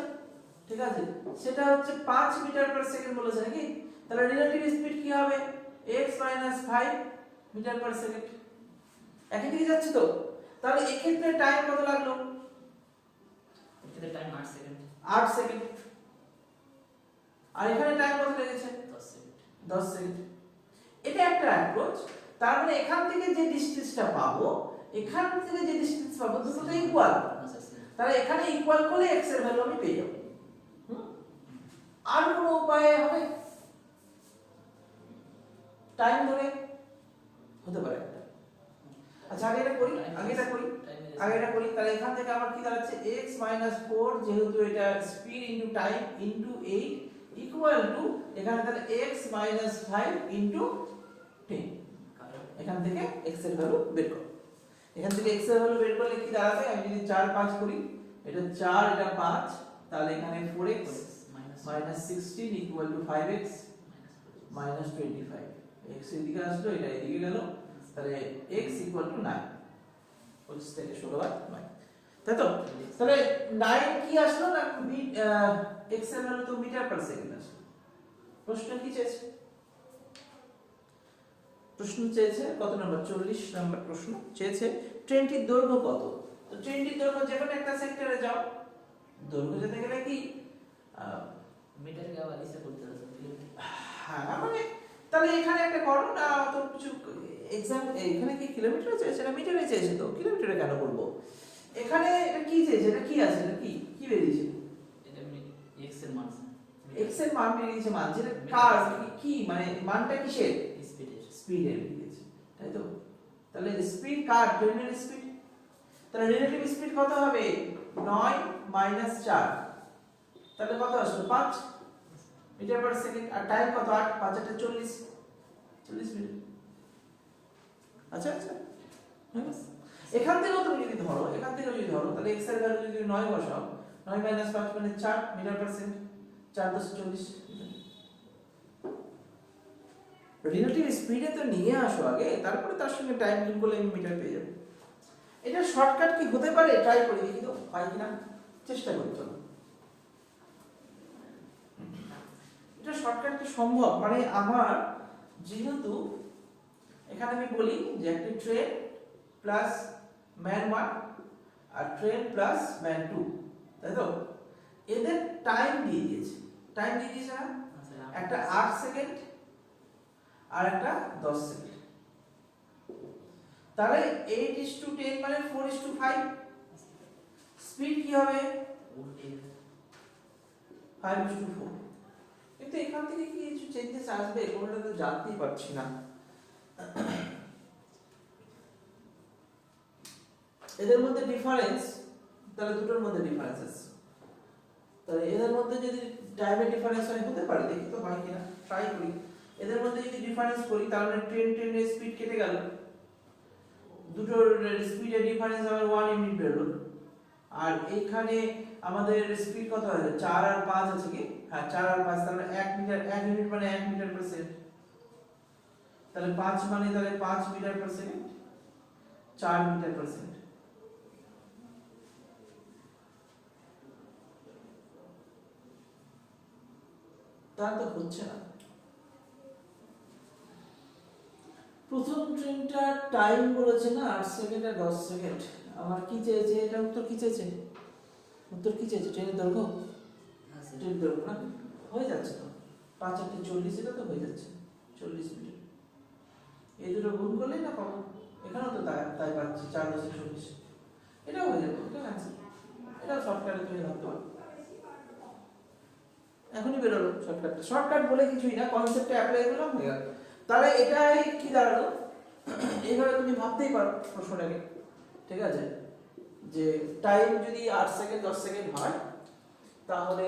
A: ঠিক আছে, সেটা হচ্ছে 5 মিটার পার সেকেন্ড বলেছে নাকি, তাহলে রিলেটিভ স্পিড কি হবে? x - 5 মিটার পার সেকেন্ড, একই দিকে যাচ্ছে তো। তাহলে এক্ষেত্রে টাইম কত লাগলো?
B: এখানে টাইম 8 সেকেন্ড
A: 8 সেকেন্ড। আর এখানে টাইম কত লেগেছে?
B: 10 সেকেন্ড
A: 10 সেকেন্ড। এটা একটা অ্যাপ্রোচ। তার মানে এখান থেকে যে ডিসটেন্সটা পাবো, এখান থেকে যে ডিসটেন্স পাবো, দুটোটা ইকুয়াল। তাহলে এখানে ইকুয়াল করলে x এর ভ্যালু আমি পেয়ে যাব। আর কোনো উপায় হবে? টাইম ধরে হতে পারে একটা, আচ্ছা আগে এটা করি তাহলে এখান থেকে আমার কি দাঁড়াচ্ছে x 4 যেহেতু এটা speed into time into 8 equal to এখানে তাহলে x 5 ইনটু 10 এখান থেকে x এর ভ্যালু বের করো এখান থেকে x এর ভ্যালু বের করলে কি দাঁড়াবে আমি যদি 4 5 করি এটা 4 এটা 5 তাহলে এখানে 4x -16 equal to 5x -25 x এদিকে আসলো এটা এদিকে গেল তাহলে x ইকুয়াল টু 9 25 থেকে 16 আর 9 তাই তো তাহলে 9 কি আসলো না x এর ভ্যালু তো মিটার পার সেকেন্ড আসলো প্রশ্ন কি চেয়েছে কত নম্বর 40 নম্বর প্রশ্ন চেয়েছে ট্রেনটির দৈর্ঘ্য কত তো ট্রেনটির দৈর্ঘ্য যে কোনো একটা সেক্টরে যাও দৈর্ঘ্য যেতে গেলে কি
B: মিটারকে আবার ইসে করতে হবে
A: হ্যাঁ মানে তাহলে এখানে একটা করো না তো কিছু एग्जाम এখানে কি কিলোমিটার চেয়েছে না মিটারে চেয়েছে তো কিলোমিটারে কেন করব এখানে এটা কি চেয়েছে এটা কি আছে এটা কি বেরিয়েছে
B: এটা x এর মান
A: x এর মান বেরিয়েছে মান যেটা কার কি মানে মানটা কিসের স্পিডের বেরিয়েছে তাই তো তাহলে স্পিড কার ট্রেনের স্পিড তাহলে রিলেটিভ স্পিড কত হবে 9 4 তাহলে কত আসলো 5 মিটার পার সেকেন্ড আর টাইম কত 8 5 8 40 মিনিট আচ্ছা এখান থেকেও তুমি যদি ধরো তাহলে x এর ভ্যালু যদি 9 বসাও 9 5 মানে 4 মিটার পার সেকেন্ড 4 10 40 রিলেটিভ স্পিডে তো নিয়ে আসো আগে তারপরে তার সঙ্গে টাইম গুণ করলে আমি মিটার পেয়ে যাব এটা শর্টকাট কি হতে পারে ট্রাই করে দেখি তো পাই কিনা চেষ্টা করি চলো এটা শর্টকাট কি সম্ভব মানে আমার যেহেতু এখানে আমি বলি যে একটা ট্রেন প্লাস ম্যান 1 আর ট্রেন প্লাস ম্যান 2 তাই তো এদের টাইম দিয়ে দিয়েছে না একটা 8 সেকেন্ড আর একটা 10 সেকেন্ড তাহলে 8:10 মানে 4:5 স্পিড কি হবে 5:4 কিন্তু এখান থেকে কি কিছু চেঞ্জেস আসবে কোনটা তো জানতেই পারছি না এদের মধ্যে ডিফারেন্স তাহলে দুটোর মধ্যে ডিফারেন্স আছে তাহলে এদের মধ্যে যদি টাইমের ডিফারেন্স হয় হতে পারে দেখি তো হয় কিনা ট্রাই করি এদের মধ্যে যদি ডিফারেন্স করি তাহলে ট্রেনের স্পিড কেটে গেল দুটোর স্পিডের ডিফারেন্স আমার 1 ইউনিট বেরোলো আর এইখানে আমাদের স্পিড কত আছে 4 আর 5 আছে কি হ্যাঁ 4 আর 5 তাহলে 1 ইউনিট মানে 1 মিটার পার সেকেন্ড তাহলে 5 মানে তাহলে 5 metre per second 4 metre per second তা তো হচ্ছে না প্রথম ট্রেনটা টাইম বলেছে না 8 সেকেন্ড আর 10 সেকেন্ড আমার কি চেয়েছে এটা উত্তর কি চেয়েছে ট্রেনের দৈর্ঘ্য ট্রেনের দৈর্ঘ্য না হয়ে যাচ্ছে তো 5 8 40 এটা তো হয়ে যাচ্ছে 40 মিটার এই দুটো গুণ করলে না পাবো এখানেও তো তাই পাচ্ছি 4 10 40 এটাও হয়ে যাবে এটা অ্যানসার এটা শর্টকাটে তুমি ধরতে পারো এখনই বেরোলো শর্টকাট বলে কিছুই না কনসেপ্টে অ্যাপ্লাই করলাম হয়ে গেল তাহলে এটাই কি দাঁড়ালো এইভাবে তুমি ভাবতেই পারো প্রশ্নটাকে ঠিক আছে যে টাইম যদি 8 সেকেন্ড 10 সেকেন্ড হয় তাহলে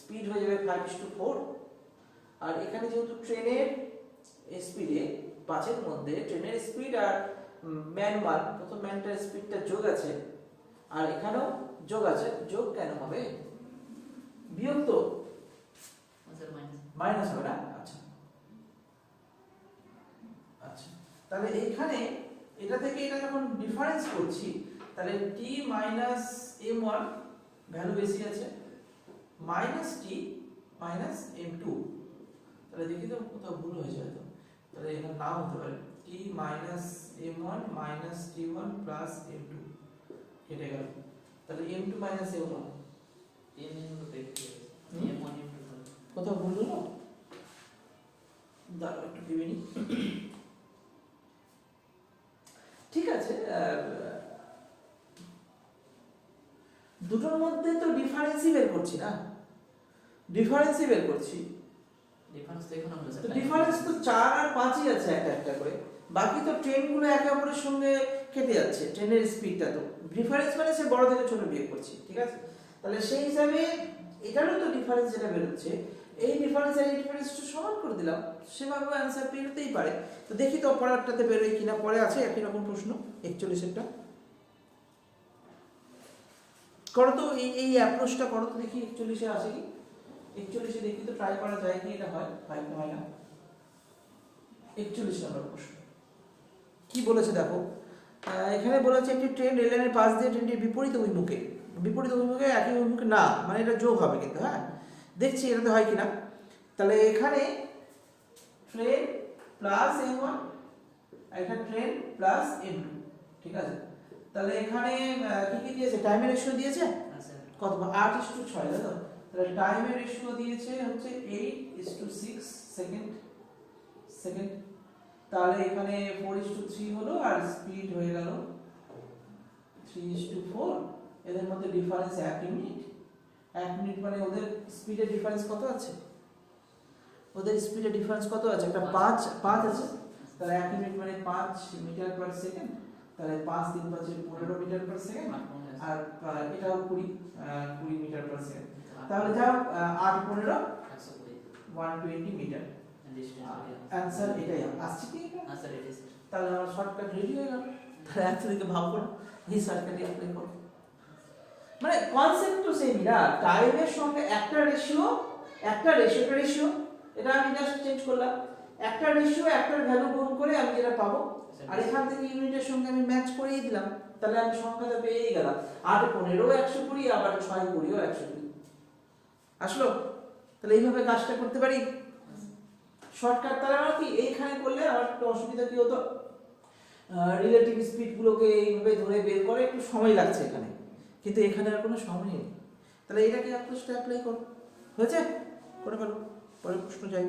A: স্পিড হয়ে যাবে 5:4 আর এখানে যেহেতু ট্রেনের স্পিডে 5 এর মধ্যে ট্রেনের স্পিড আর ম্যান 1 প্রথম ম্যানটার স্পিডটা যোগ আছে আর এখানেও যোগ আছে যোগ কেন হবে বিয়োগ তো মাইনাস হবে না আচ্ছা তাহলে এইখানে এটা থেকে এটা যখন ডিফারেন্স করছি তাহলে t m1 ভ্যালু বেশি আছে t m2 তাহলে দেখি তো কোথাও ভুল হয়েছে হয়তো তাহলে এখানে নাও হতে পারে t m1 t1 m2 কেটে গেল তাহলে m2 m1 কোথাও ভুল হলো দাঁড়াও একটু ভেবে নি ঠিক আছে দুটোর মধ্যে তো ডিফারেন্সই বের করছি না ডিফারেন্স তো এখন আমরা ডিফারেন্স তো 4 আর 5ই আছে একটা করে বাকি তো ট্রেনগুলো একে অপরের সঙ্গে কেটে যাচ্ছে, ট্রেনের স্পিডটা তো ডিফারেন্স মানে সে বড় থেকে ছোট বিয়োগ করছে, ঠিক আছে? তাহলে সেই হিসাবে এটারও তো ডিফারেন্স যেটা বেরোচ্ছে, এই ডিফারেন্স আর এই ডিফারেন্স একটু সমান করে দিলাম, সেভাবে অ্যান্সার বেরোতেই পারে। তো দেখি তো পরেরটাতে বেরোয় কিনা। পরে আছে একই রকম প্রশ্ন 41-এরটা করো তো, এই অ্যাপ্রোচটা করো তো দেখি 41-এ আসে কি। 41-এ দেখি তো ট্রাই করা যায় কি এটা হয় না। 41 নম্বর প্রশ্ন কি বলেছে দেখো, এখানে বলেছে একটি ট্রেন রেল লাইনের পাশ দিয়ে ট্রেনটির বিপরীত অভিমুখে একই অভিমুখে না, মানে এটা যোগ হবে কিন্তু, হ্যাঁ দেখছি এটাতে হয় কিনা। তাহলে এখানে ট্রেন প্লাস m1 আর এখানে ট্রেন প্লাস m2, ঠিক আছে? তাহলে এখানে কি কি দিয়েছে, টাইমের রেশিও দিয়েছে কত, 8:6, তাই তো? তাহলে টাইমের রেশিও দিয়েছে হচ্ছে 8:6 সেকেন্ড। তাহলে এখানে 4:3 হলো, আর স্পিড হয়ে গেল 3:4। এদের মধ্যে ডিফারেন্স 1 মিনিট। 1 মিনিট মানে ওদের স্পিডের ডিফারেন্স কত আছে? একটা 5 আছে। তাহলে 1 মিনিট মানে 5 মিটার পার সেকেন্ড। তাহলে 5 3 5 15 মিটার পার সেকেন্ড, আর এটাও 20 মিটার পার সেকেন্ড। তাহলে যাও 8 15 120 মিটার। অ্যানসার এটাই আসছে কি? তাহলে আমার শর্টকাট রেডি হয়ে গেল। তাহলে অ্যাকচুয়ালি ভাব করো, এই শর্টকাটে অ্যাপ্লাই করো। মানে কনসেপ্ট তো সেমই না, টাইমের সঙ্গে একটা রেশিও, এটা আমি জাস্ট চেঞ্জ করলাম। একটা রেশিও একটার ভ্যালু গুণ করে আমি যেটা পাবো, আর এখান থেকে ইউনিটের সঙ্গে আমি ম্যাচ করিয়ে দিলাম, তাহলে আমি সংখ্যাটা পেয়েই গেলাম। 8 15 120, আবার 6 20 120 আসলো। তাহলে এইভাবে কাজটা করতে পারি শর্টকাট। তাহলে আমার কি এইখানে করলে আমার একটু অসুবিধা কি হতো, রিলেটিভ স্পিড গুলোকে এইভাবে ধরে বের করে একটু সময় লাগছে এখানে, কিন্তু এখানে আর কোনো সময় নেই। তাহলে এটাকে অ্যাপ্রোচটা অ্যাপ্লাই করো, হয়েছে? করে ফেলো, পরের প্রশ্ন যাই।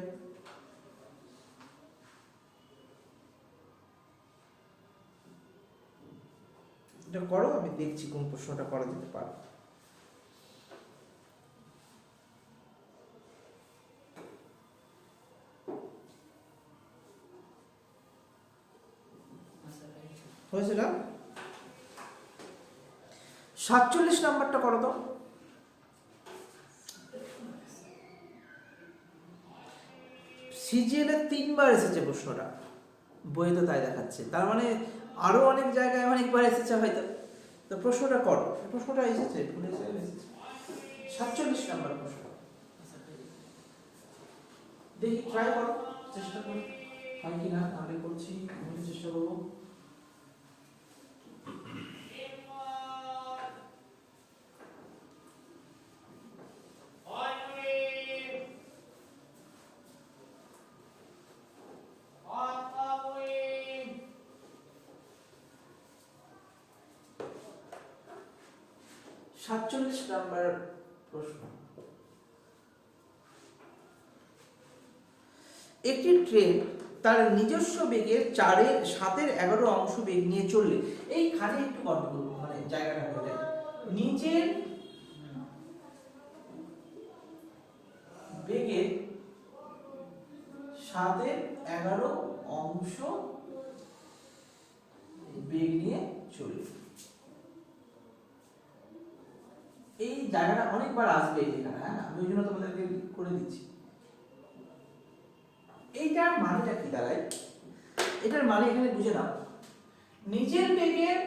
A: এটা করো, আমি দেখছি কোন প্রশ্নটা করা যেতে পারে। হয়েছে না? 47 নাম্বারটা করো তো। সিজিএল এ 3 বার এসেছে প্রশ্নটা, বইয়ে তো তাই দেখাচ্ছে, তার মানে আরো অনেক জায়গায় অনেকবার এসেছে হয়তো। তো প্রশ্নটা করো, প্রশ্নটা এসেছে, ভুলে এসেছে 47 নাম্বার প্রশ্ন। দেখি ট্রাই করো, চেষ্টা করো হয় কি না। আমি করছি, আমি চেষ্টা করবো। সাতচল্লিশ নাম্বার প্রশ্ন, একটি ট্রেন তার নিজস্ব বেগের 7/11 অংশ বেগ নিয়ে চললে, এইখানে একটু গন্ডগোল, মানে জায়গাটা হয়ে যায়। নিজের বেগের 7/11 অংশ বেগ নিয়ে চললে, এই জায়গাটা অনেকবার আসবে এখানে, হ্যাঁ আমি ওই জন্য তোমাদেরকে করে দিচ্ছি। এইটার মানেটা কি দাঁড়ায়? এটার মানে এখানে বুঝে নাও, নিজের বেগের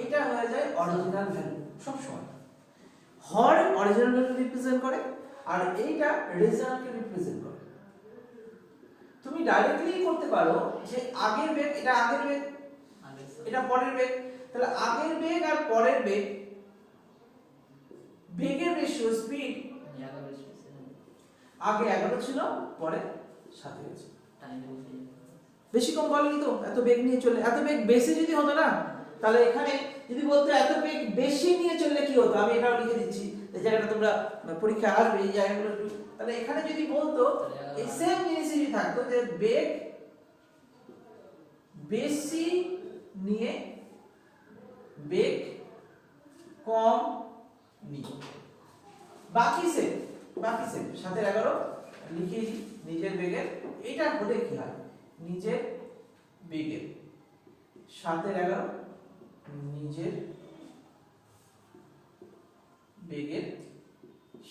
A: এটা হয়ে যায় অরিজিনাল ভ্যালু সব সময়। হর অরিজিনাল ভ্যালু রিপ্রেজেন্ট করে, আর এইটা রেজাল্টকে রিপ্রেজেন্ট করে। তুমি ডাইরেক্টলি করতে পারো যে আগের বেগ, এটা আগের বেগ, এটা পরের বেগ। তাহলে আগের বেগ আর পরের বেগ, বেগের রেশিও স্পিড আগে 11 ছিল, পরে 7 হয়েছে। বেশি কম বলেনি তো, এত বেগ নিয়ে চললে। এত বেগ বেশি যদি হতো না, তাহলে এখানে যদি বলতো এত বেগ বেশি নিয়ে চললে কি হতো, আমি এটাও লিখে দিচ্ছি, এই জায়গাটা তোমরা পরীক্ষায় আসবে এই জায়গাগুলো। তাহলে এখানে যদি বলতো এই সেম জিনিসই যদি থাকতো যে বেগ বেশি নিয়ে বেগ কম নিয়ে, বাকি সেম 7/11 লিখে নিজের বেগের। এটা হলে কি হয়, নিজের বেগের 7/11 নিজের বেগের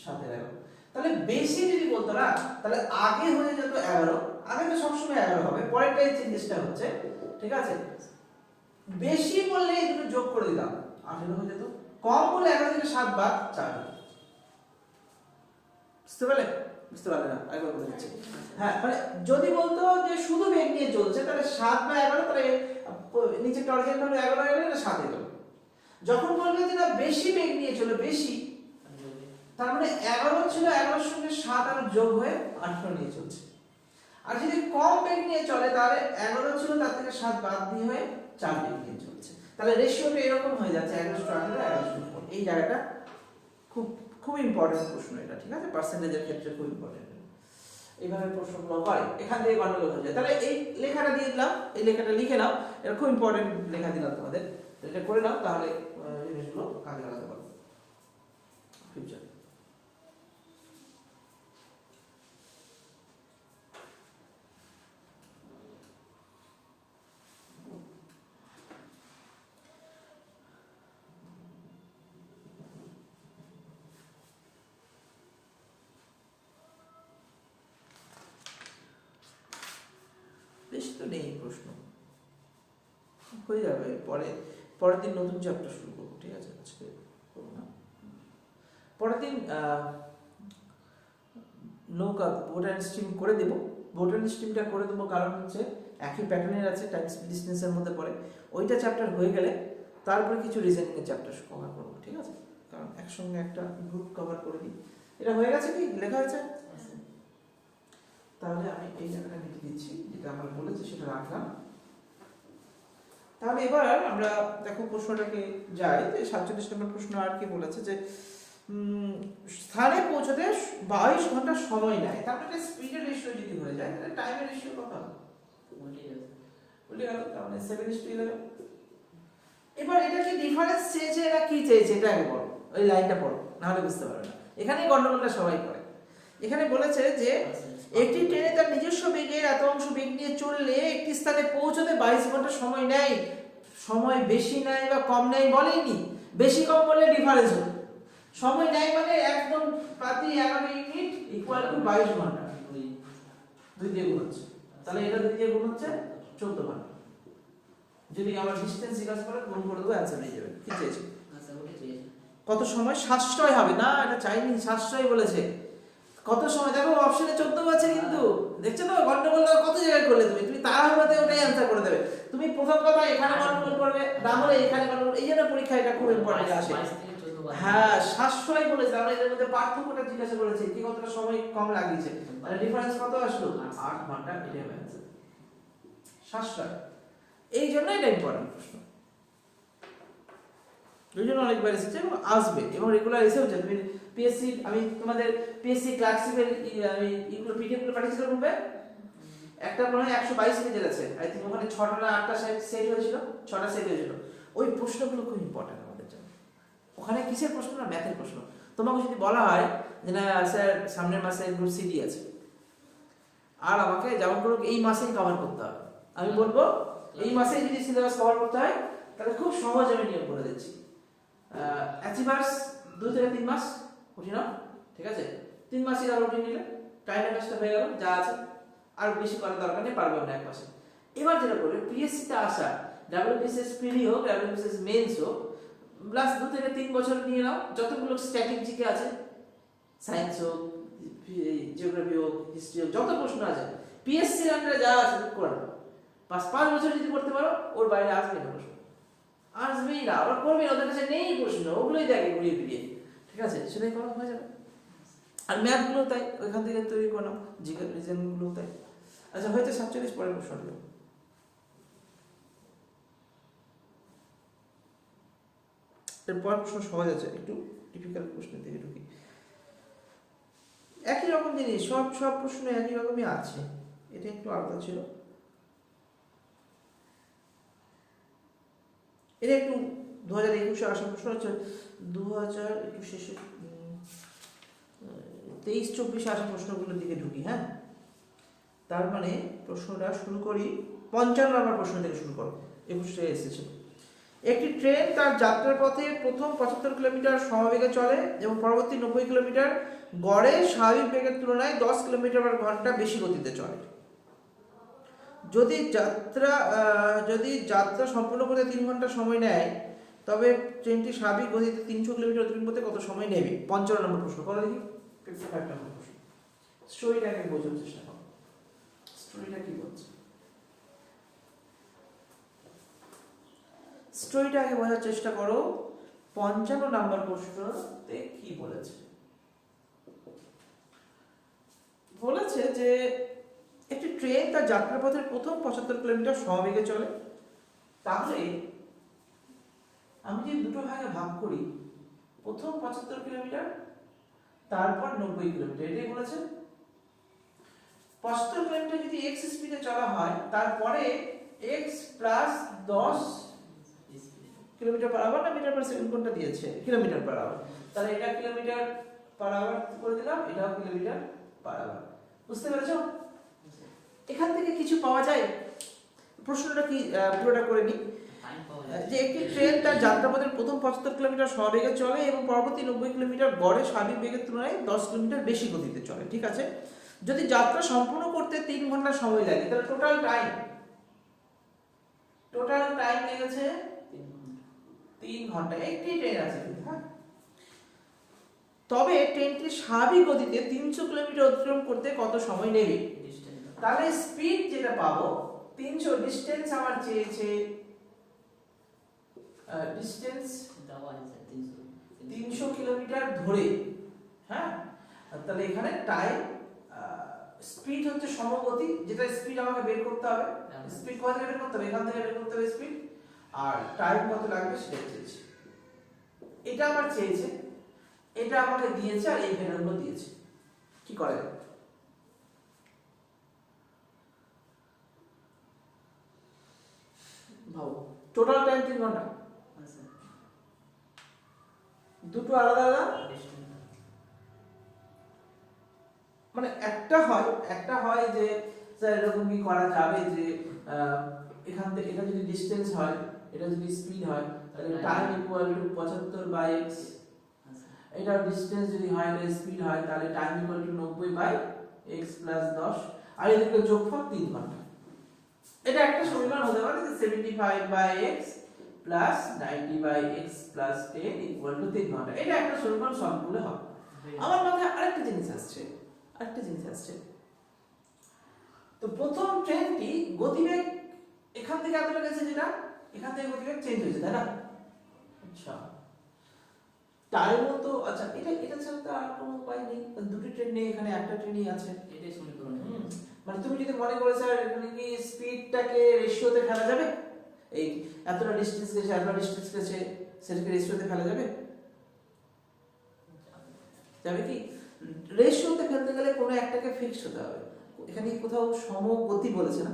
A: 7/11। তাহলে বেশি যদি বলতো না তাহলে আগে হয়ে যেত 11, আগে তো সবসময় 11 হবে, পরেরটাই চেঞ্জেসটা হচ্ছে, ঠিক আছে। বেশি বললে এই দুটো যোগ করে দিলাম 18 হয়ে যেত, কম বলে 11 থেকে 7 বাদ 4। বুঝতে পারলে? বুঝতে পারলে না? একবার বলে দিচ্ছি। হ্যাঁ, মানে যদি বলতো যে শুধু বেগ নিয়ে চলছে তাহলে 7 বা 11, তাহলে নিচে টর্জেন হলো 11 হয়ে গেল, 7 হয়ে গেল। যখন বলবে যে না বেশি বেগ নিয়ে চলে, বেশি, তার মানে 11 ছিল, 11 এর সঙ্গে 7 আর যোগ হয়ে 18 নিয়ে চলছে। আর যদি কম বেগ নিয়ে চলে তাহলে 11 ছিল, তার থেকে 7 বাদ দিয়ে হয়ে 4 বেগ নিয়ে চলছে। তাহলে রেশিওটা এরকম হয়ে যাচ্ছে 11:18, 11:4। এই জায়গাটা খুব খুব ইম্পর্টেন্ট প্রশ্ন এটা, ঠিক আছে, পার্সেন্টেজের ক্ষেত্রে খুব ইম্পর্টেন্ট। এইভাবে প্রশ্নগুলো হয়, এখান থেকে গন্ডগোল হয়ে যায়। তাহলে এই লেখাটা দিয়ে দিলাম, এই লেখাটা লিখে নাও, এটা খুব ইম্পর্টেন্ট লেখা দিলাম তোমাদের, এটা করে নাও, তাহলে জিনিসগুলো কাজে লাগাতে পারবে ফিউচার। বেশি তো নেই প্রশ্ন, হয়ে যাবে, পরের দিন নতুন চ্যাপ্টার শুরু করবো, ঠিক আছে, আজকে করবো না। পরের দিন নৌকা বোট অ্যান্ড স্টিম করে দেবো, বোট অ্যান্ড স্টিমটা করে দেবো কারণ হচ্ছে একই প্যাটার্নের আছে, টাইম স্পিড ডিস্টেন্সের মধ্যে পড়ে, ওইটা চ্যাপ্টার হয়ে গেলে তারপরে কিছু রিজনিংয়ের চ্যাপ্টার কভার করবো, ঠিক আছে, কারণ একসঙ্গে একটা গ্রুপ কভার করে দিই। এটা হয়ে গেছে কি লেখা হয়েছে? তাহলে আমি এই জায়গাটা লিখে দিচ্ছি, যেটা আমরা বলেছি সেটা রাখলাম। তাহলে এবার আমরা দেখো প্রশ্নটাকে যাই, যে 47 নম্বর প্রশ্ন আর কি বলেছে যে স্থানে পৌঁছতে 22 ঘন্টা সময় নেয়, তার মানে স্পিডের রেশিও যদি হয়ে যায় তাহলে টাইমের রেশিও কত হবে? উল্টে গেল, তার মানে 7:11। এবার এটা কি ডিফারেন্স চেয়েছে না কি চেয়েছে, এটা আগে বলো, ওই লাইনটা পড়ো, না হলে বুঝতে পারবে না। এখানেই গন্ডগোলটা সবাই করে। এখানে বলেছে যে একটি ট্রেনে তার নিজস্ব বেগের এত অংশ বেগ নিয়ে চললে একটি স্থানে পৌঁছতে 22 ঘন্টা সময় নেয়। সময় বেশি নেয় বা কম নেয় বলেনি, বেশি কম বললে ডিফারেন্স হবে। সময় নেয় মানে একদম প্রতি 11 মিনিট ইকুয়াল টু 22 ঘন্টা, 2 দিয়ে গুণ হচ্ছে, তাহলে এটা 2 দিয়ে গুণ হচ্ছে 14 ঘন্টা। যদি আমরা ডিসটেন্স জিজ্ঞাসা করে গুণ করে দেবো, অ্যান্সার হয়ে যাবে। কি চেয়েছে? কত সময় সাশ্রয় হবে? না, এটা চাইনি, সাশ্রয় বলেছে। কত সময় দেখো অপশনে 14 আছে, কিন্তু দেখছো তো গন্ডগোল কত জায়গায় করলে তুমি তাড়াহুড়োতে ওটাই অ্যানসার করে দেবে। তুমি প্রথম কথা এখানে গন্ডগোল করবে, না হলে এখানে গন্ডগোল, এই জন্য পরীক্ষা এটা খুব ইম্পর্টেন্ট আসে। হ্যাঁ, সাশ্রয় বলেছে, আমরা এর মধ্যে পার্থক্যটা জিজ্ঞাসা করেছি, কি কতটা সময় কম লাগিয়েছে, মানে ডিফারেন্স কত আসলো? 8 ঘন্টা, এটাই অ্যানসার, সাশ্রয়। এই জন্য এটা ইম্পর্টেন্ট প্রশ্ন, এই জন্য অনেকবার এসেছে এবং আসবে এবং রেগুলার এসেও যাবে। তুমি পিএসসি, আমি তোমাদের পিএসসি ক্লাসিকের আমি এগুলো পিডিএফ গুলো পাঠিয়েছিলাম গ্রুপে, একটা মনে হয় 122 পেজের আছে, আই থিঙ্ক ওখানে 6টা না 8টা সেট হয়েছিল, 6টা সেট হয়েছিল। ওই প্রশ্নগুলো খুব ইম্পর্টেন্ট আমাদের জন্য। ওখানে কিসের প্রশ্ন? না, ম্যাথের প্রশ্ন। তোমাকে যদি বলা হয় যে না স্যার সামনের মাসে গ্রুপ সিডি আছে আর আমাকে যেমন করুক এই মাসেই কভার করতে হবে, আমি বলবো এই মাসেই যদি সিলেবাস কভার করতে হয় তাহলে খুব সহজ আমি নিয়ম করে দিচ্ছি। অ্যাচিভার্স 2 থেকে 3 মাস উঠি না, ঠিক আছে, 3 মাসই ধরো উঠে নিলে টাইমের কাজটা হয়ে গেল, যা আছে আর বেশি করার দরকার নেই, পারবে না 1 মাসে। এবার যেটা করবে, পিএসসি তে আসা ডাব্লিউবিসিএস পিডি হোক, ডাব্লিউবিসিএস মেন্স হোক, প্লাস 2 থেকে 3 বছর নিয়ে নাও, যতগুলো স্ট্যাটিক জিকে আছে, সায়েন্স হোক, জিওগ্রাফি হোক, হিস্ট্রি হোক, যত প্রশ্ন আছে পিএসসি এর আন্ডারে যা আছে করে নাও। 5 বছর যদি করতে পারো, ওর বাইরে আসবে না প্রশ্ন, আসবেই না, ওরা করবে না, ওদের কাছে নেই প্রশ্ন, ওগুলোই দেখে ঘুরিয়ে ফিরিয়ে, ঠিক আছে, সেটাই করা হয়ে যাবে। আর ম্যাথগুলো তাই ওইখান থেকে তৈরি করে নাও, জিকে রিজনগুলো তাই। আচ্ছা, হয়তো 47 পরের প্রশ্ন হলো। এরপর প্রশ্ন সহজ আছে, একটু ডিফিকাল্ট প্রশ্নের দিকে ঢুকি। একই রকম জিনিস, সব প্রশ্ন একই রকমই আছে, এটা একটু আলাদা ছিল। এটা একটু 2021-এ আসা প্রশ্ন হচ্ছে, 2021 শেষে 23-24-এ আসা প্রশ্নগুলোর দিকে ঢুকি। হ্যাঁ, তার মানে প্রশ্নটা শুরু করি 55 নম্বর প্রশ্ন থেকে শুরু করো, এই প্রশ্নটা এসেছে। একটি ট্রেন তার যাত্রার পথে প্রথম 75 কিলোমিটার সমবেগে চলে এবং পরবর্তী 90 কিলোমিটার গড়ে স্বাভাবিক বেগের তুলনায় 10 কিলোমিটার/ঘন্টা বেশি গতিতে চলে। যদি যাত্রা সম্পূর্ণ করতে 3 ঘন্টা সময় নেয়, তবে ট্রেনটি স্বাভাবিক গতিতে 300 কিলোমিটার অতিক্রম করতে কত সময় নেবে? 55 নম্বর প্রশ্ন করো দেখি। 55 নম্বর প্রশ্ন। স্টোরিটাকে বোঝার চেষ্টা করো, স্টোরিটা কি বলছে, স্টোরিটা আগে বোঝার চেষ্টা করো। 55 নম্বর প্রশ্নতে কি বলেছে? বলেছে যে একটি ট্রেন তার যাত্রাপথের প্রথম 75 কিলোমিটার সমবেগে চলে। তাহলে আমি যদি দুটো ভাগে ভাগ করি, প্রথম 75 কিলোমিটার তারপর 90 কিলোমিটার, এটাই বলেছে। 75 কিলোমিটার যদি x স্পিডে চলা হয়, তারপরে x plus 10 kilometre per hour না মিটার পার সেকেন্ড কোনটা দিয়েছে? Kilometre per hour. তাহলে এটা কিলোমিটার পার আওয়ার করে দিলাম, এটাও কিলোমিটার পার আওয়ার। বুঝতে পেরেছো? এখান থেকে কিছু পাওয়া যায়? প্রশ্নটা কি পুরোটা করে নি। যে একটি ট্রেন তার যাত্রাপথের প্রথম 75 কিলোমিটার সমবেগে চলে এবং পরবর্তী 90 কিলোমিটার গড়ে স্বাভাবিক বেগের তুলনায় 10 কিলোমিটার বেশি গতিতে চলে। ঠিক আছে, যদি যাত্রা সম্পূর্ণ করতে 3 ঘন্টা সময় লাগে, তাহলে টোটাল টাইম লেগেছে 3 ঘন্টা। একটি ট্রেন আছে, হ্যাঁ। তবে ট্রেনটি স্বাভাবিক গতিতে 300 কিলোমিটার অতিক্রম করতে কত সময় নেবে? তাহলে স্পিড যেটা পাবো 300, ডিসটেন্স আমার চেয়েছে, ডিসটেন্স 300 কিলোমিটার ধরে, হ্যাঁ। তাহলে এখানে টাইম, স্পিড হচ্ছে সমগতি, যেটা স্পিড আমাকে বের করতে হবে। স্পিড কত থেকে বের করতে হবে? এখান থেকে বের করতে হবে স্পিড। আর টাইম কত লাগবে সেটা চেয়েছে। এটা আমার চেয়েছে, এটা আমাকে দিয়েছে, আর এই ভ্যালুগুলো দিয়েছে। কি করে ভাবো। টোটাল টাইম 3 ঘন্টা, দুটো আলাদা আলাদা, মানে একটা হয় যে স্যার এরকম কি করা যাবে যে এখান থেকে এটা যদি ডিসটেন্স হয়, এটা যদি স্পিড হয়, তাহলে time equal to 75 by x। এটা ডিসটেন্স যদি হয়, এটা স্পিড হয়, তাহলে time equal to 90 by x plus 10, আর এদিকে যোগফল 3 ঘন্টা। এটা একটা সমীকরণ হতে পারে যে 75 by x plus 90 by x plus 10 equal to 3 ঘন্টা। এটা একটা সমীকরণ সলভ করলে হবে। আমার মাথায় আরেকটা জিনিস আসছে, তো প্রথম ট্রেনটি গতিবেগ এখান থেকে এতটা গেছে, যেটা এখান থেকে গতিবেগ চেঞ্জ হয়েছে, তাই না? আচ্ছা, টাইমও তো, আচ্ছা এটা ছাড়া তো আর কোনো উপায় নেই। দুটো ট্রেন নেই, এখানে একটা ট্রেনই আছে,
B: এটাই সমীকরণ।
A: মানে তুমি যদি মনে করো স্যার এখানে কি স্পিডটাকে রেশিওতে ফেলা যাবে, এই এতটা ডিসটেন্স গেছে সেটাকে রেশিওতে ফেলা যাবে? যাবে কি? রেশিওতে ফেলতে গেলে কোনো একটাকে ফিক্সড হতে হবে। এখানে কোথাও সমগতি বলেছে না?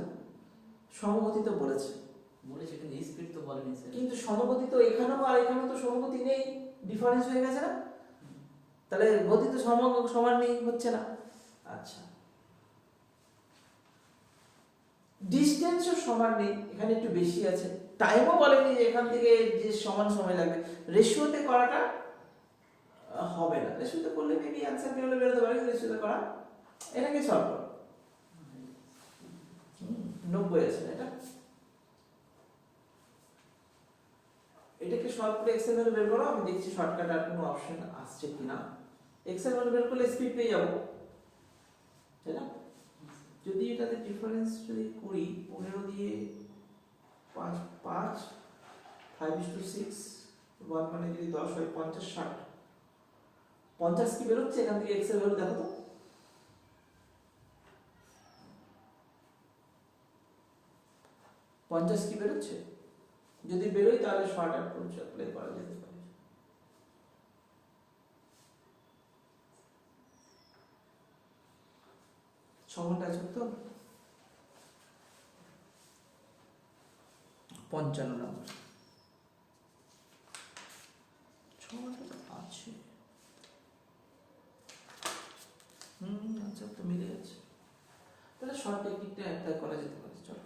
A: সমগতি তো বলেছে,
B: কিন্তু স্পিড তো বলেনি স্যার।
A: কিন্তু সমগতি তো এখানেও আর এখানেও তো সমগতি নেই, ডিফারেন্স হয়ে গেছে না? তাহলে গতি তো সমান নেই, হচ্ছে না। আচ্ছা, ডিসটেন্সও সমান নেই, এখানে একটু বেশি আছে। টাইমও বলেনি যে এখান থেকে যে সমান সময় লাগবে। রেশিওতে করাটা হবে না, রেশিওতে করলে মেবি অ্যানসার বেরোতে পারে, রেশিওতে করা। এটাকে সলভ করো। 90 আছে এটা, এটাকে সলভ করে এক্স এর ভ্যালু বের করো। আমি দেখছি শর্টকাট আর কোনো অপশন আসছে কিনা। এক্স এর ভ্যালু বের করলে স্পিড পেয়ে যাবো, তাই না? যদি এটাতে ডিফারেন্স যদি করি, 15 দিয়ে 5 5:6 1 মানে যদি 10 হয় 50 60 50 কি বের হচ্ছে এখান থেকে? এক্স এর ভ্যালু দেখো তো, 50 কি বের হচ্ছে? যদি বেরোয় তাহলে শর্ট অ্যাপ্রোচ অ্যাপ্লাই করা যেতে পারে। সমানটা আছে তো 55 নম্বর সমানটা আছে। আচ্ছা, তো মিলে যাচ্ছে, তাহলে শর্ট টেকনিকটা অ্যাপ্লাই করা যেতে পারে। চলো।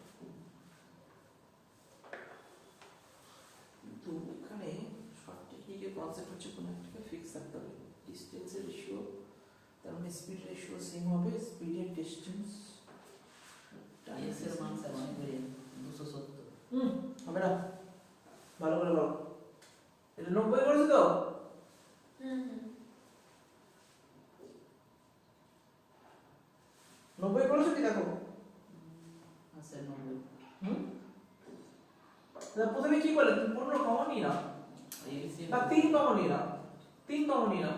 A: কনসেপ্ট হচ্ছে কোনো একটাকে ফিক্স থাকতে হবে। ডিস্টেন্সের রেশিও তার মানে স্পিড রেশিও সেম হবে, স্পিডের ডিস্টেন্স
B: এস এর মান স্যার অনেক বেড়ে 270।
A: হবে না, ভালো করে বলো। এটা 90 করেছে তো?
C: হুম
A: 90 করেছে কি দেখো?
B: হ্যাঁ স্যার 90।
A: প্রথমে কি করলে তুমি 15 কমন নিয়ে নাও,
B: এলসিএম
A: না 3 কমন নিয়ে নাও, 3 কমন নিয়ে নাও,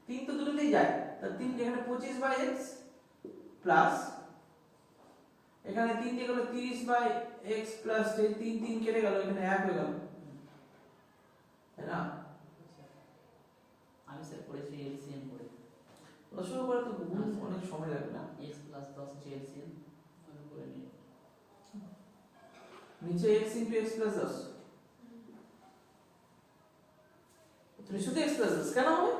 A: 3 তো দুটোতেই যায়, তা 3 এখানে 25/x প্লাস এখানে 3 দিয়ে গেল 30/x প্লাস 3 কেটে গেল, এখানে 1 হয়ে গেল, তাই না?
B: আমি স্যার করেছি এলসিএম করে।
A: লসাগু করে তো অনেক সময় লাগবে না?
B: x প্লাস 10 হচ্ছে এলসিএম আমি করে নিই।
A: নিচে x into x plus 10, তুমি শুধু x plus 10 কেন হবে?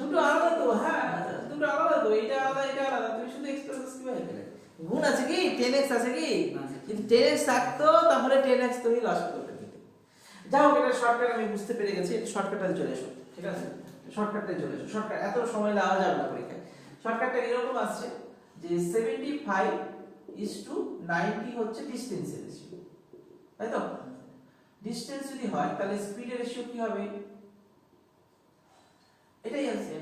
A: দুটো আলাদা তো, হ্যাঁ দুটো আলাদা তো, এটা আলাদা এটা আলাদা, তুমি শুধু x plus 10 কিভাবে পেলে? গুণ আছে কি? 10x আছে কি? যদি 10x থাকতো তাহলে 10x তুমি লসাগু করতে দিতে। যাও, এটা শর্টকাট আমি বুঝতে পেরে গেছি, শর্টকাটে চলে এসো, ঠিক আছে? শর্টকাটে চলে এসো, শর্টকাট এত সময় লাগা যাবে না পরীক্ষায়। শর্টকাটটা এরকম আসছে যে 75:90 হচ্ছে ডিসটেন্সের রেশিও, তাই তো? ডিসটেন্স যদি হয় তাহলে স্পিডের রেশিও কি হবে? এটাই আছে,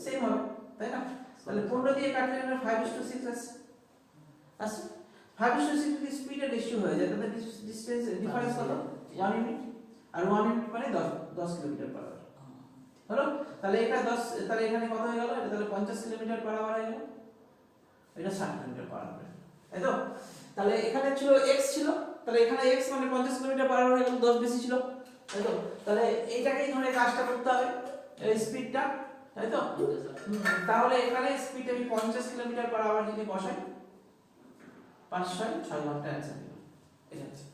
A: সেম হবে, তাই না? তাহলে 15 দিয়ে কাটলে এখানে 5:6 আসছে, আসছে 5:6 যদি স্পিডের রেশিও হয়ে যায় তাহলে ডিসটেন্স ডিফারেন্স কত? 1 ইউনিট, আর 1 ইউনিট মানে 10 কিলোমিটার পার আওয়ার হলো। তাহলে এটা 10, তাহলে এখানে কত হয়ে গেল? এটা তাহলে 50 কিলোমিটার পার আওয়ার হয়ে গেল, এটা 60 কিলোমিটার পার আওয়ার, তাই তো? তাহলে এখানে ছিল x ছিল, তাহলে এখানে x মানে 50 কিলোমিটার পার আওয়ার হয়ে গেল, 10 বেশি ছিল, তাই তো? তাহলে এইটাকেই ধরে কাজটা করতে হবে, এই স্পিডটা, তাই তো? তাহলে এখানে স্পিড আমি 50 কিলোমিটার পার আওয়ার যদি বসাই, 5-6 ঘন্টা অ্যান্সার দিলাম, এটা আছে,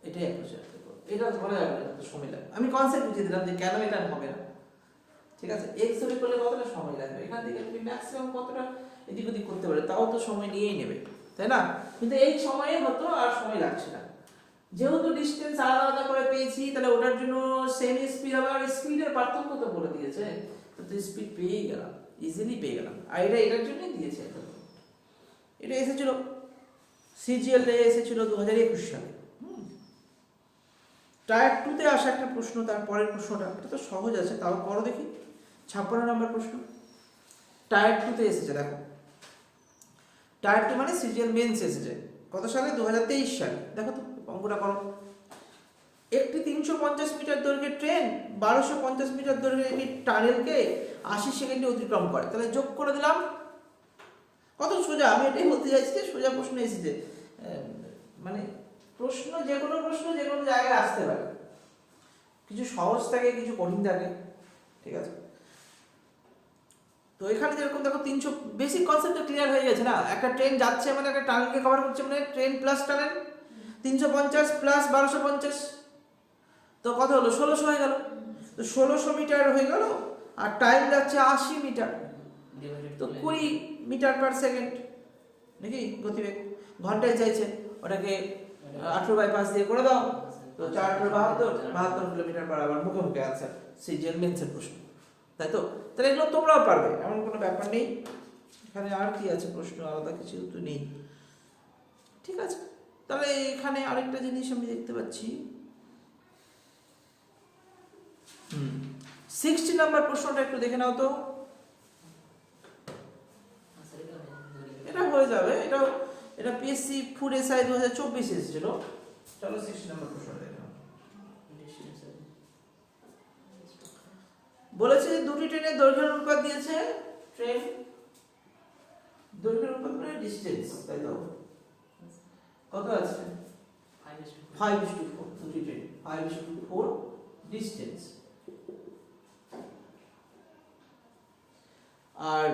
A: এটাই অ্যাপ্রোচ করব। এটা ধরে যাবে না, তো সময় লাগবে। আমি কনসেপ্ট বুঝিয়ে দিলাম যে কেন এটা হবে না, ঠিক আছে? x ধরে করলে কতটা সময় লাগবে, এখান থেকে তুমি ম্যাক্সিমাম কতটা এদিক ওদিক করতে পারে, তাও তো সময় নিয়েই নেবে, তাই না? কিন্তু এই সময়ে হতো আর সময় লাগছে না, যেহেতু ডিসটেন্স আলাদা আলাদা করে পেয়েছি, তাহলে ওটার জন্য সেম স্পিড হবে, আর স্পিডের পার্থক্য তো বলে দিয়েছে, তো স্পিড পেয়েই গেলাম, ইজিলি পেয়ে গেলাম। আর এটা এটার জন্যই দিয়েছে, এটা এসেছিল সিজিএল এ এসেছিল 2021 সালে। টায়ার 2 তে আসা একটা প্রশ্ন, তার পরের প্রশ্নটা এটা তো সহজ আছে, তাও করো দেখি। 56 নম্বর প্রশ্ন, টায়ার 2 তে এসেছে, দেখো টায়ার 2 মানে সিজিএল মেন্স এসেছে কত সালে? 2023 সালে। দেখো তো অঙ্কটা করো। একটি 350 মিটার দৈর্ঘ্যের ট্রেন 1250 মিটার দৈর্ঘ্যের একটি টানেলকে 80 সেকেন্ডে অতিক্রম করে, তাহলে যোগ করে দিলাম। কত সোজা, আমি এটাই বলতে চাইছি যে সোজা প্রশ্ন এসেছে, মানে প্রশ্ন যে কোনো জায়গায় আসতে পারে, কিছু সহজ থাকে কিছু কঠিন থাকে, ঠিক আছে? তো এখানে যেরকম দেখো 300, বেসিক কনসেপ্টটা ক্লিয়ার হয়ে গেছে না? একটা ট্রেন যাচ্ছে মানে একটা টানেলকে কভার করছে, মানে ট্রেন প্লাস টানেল, 350 প্লাস 1250, তো কত হলো? 1600 হয়ে গেল। তো 1600 মিটার হয়ে গেল, আর টাইম যাচ্ছে 80 মিটার, তো 20 মিটার পার সেকেন্ড নাকি গতিবেগ, ঘন্টায় চাইছে, ওটাকে 18/5 দিয়ে করে দাও, তো 4×72 কিলোমিটার পার আওয়ার, মুখে মুখে আনসার, সিজিএল মেন্সের প্রশ্ন, তাই তো? তাহলে এগুলো তোমরাও পারবে, এমন কোনো ব্যাপার নেই। এখানে আর কি আছে প্রশ্ন, আলাদা কিছু তো নেই, ঠিক আছে? তাহলে এখানে আরেকটা জিনিস আমি দেখতে পাচ্ছি, 60 নাম্বার প্রশ্নটা একটু দেখে নাও তো। এটা হয়ে যাবে, এটা পিএসসি ফুড এসআই 2024 এসেছিল। চলো 60 নাম্বার প্রশ্নটা দেখে নাও। বলেছে দুটি ট্রেনের দৈর্ঘ্যের অনুপাত দিয়েছে, ট্রেন দৈর্ঘ্যের অনুপাত মানে ডিসটেন্স, তাই তো? কত আছে? 5:4, দুটি ট্রেন 5:4 ডিসটেন্স, আর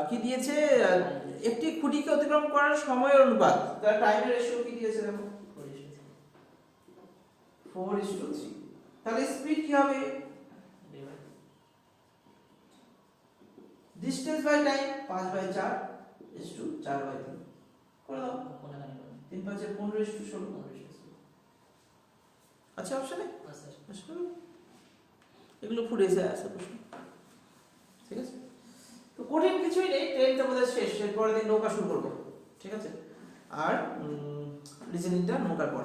A: কি দিয়েছে? একটি খুঁটিকে অতিক্রম করার সময়ের অনুপাত, তার টাইমের রেশিও কি দিয়েছে দেখো, 4:3। তাহলে স্পিড কি হবে? ডিসটেন্স বাই টাইম 5/4:4/3 করে দাও, 3×5=15:16 আছে অপশনে। এগুলো ফুড এসে আসে প্রশ্ন, ঠিক আছে? তো কঠিন কিছুই নেই, 10th আমাদের শেষ, এরপরের দিন নৌকা শুরু করবো, ঠিক আছে? আর রিজনিংটা নৌকার পর।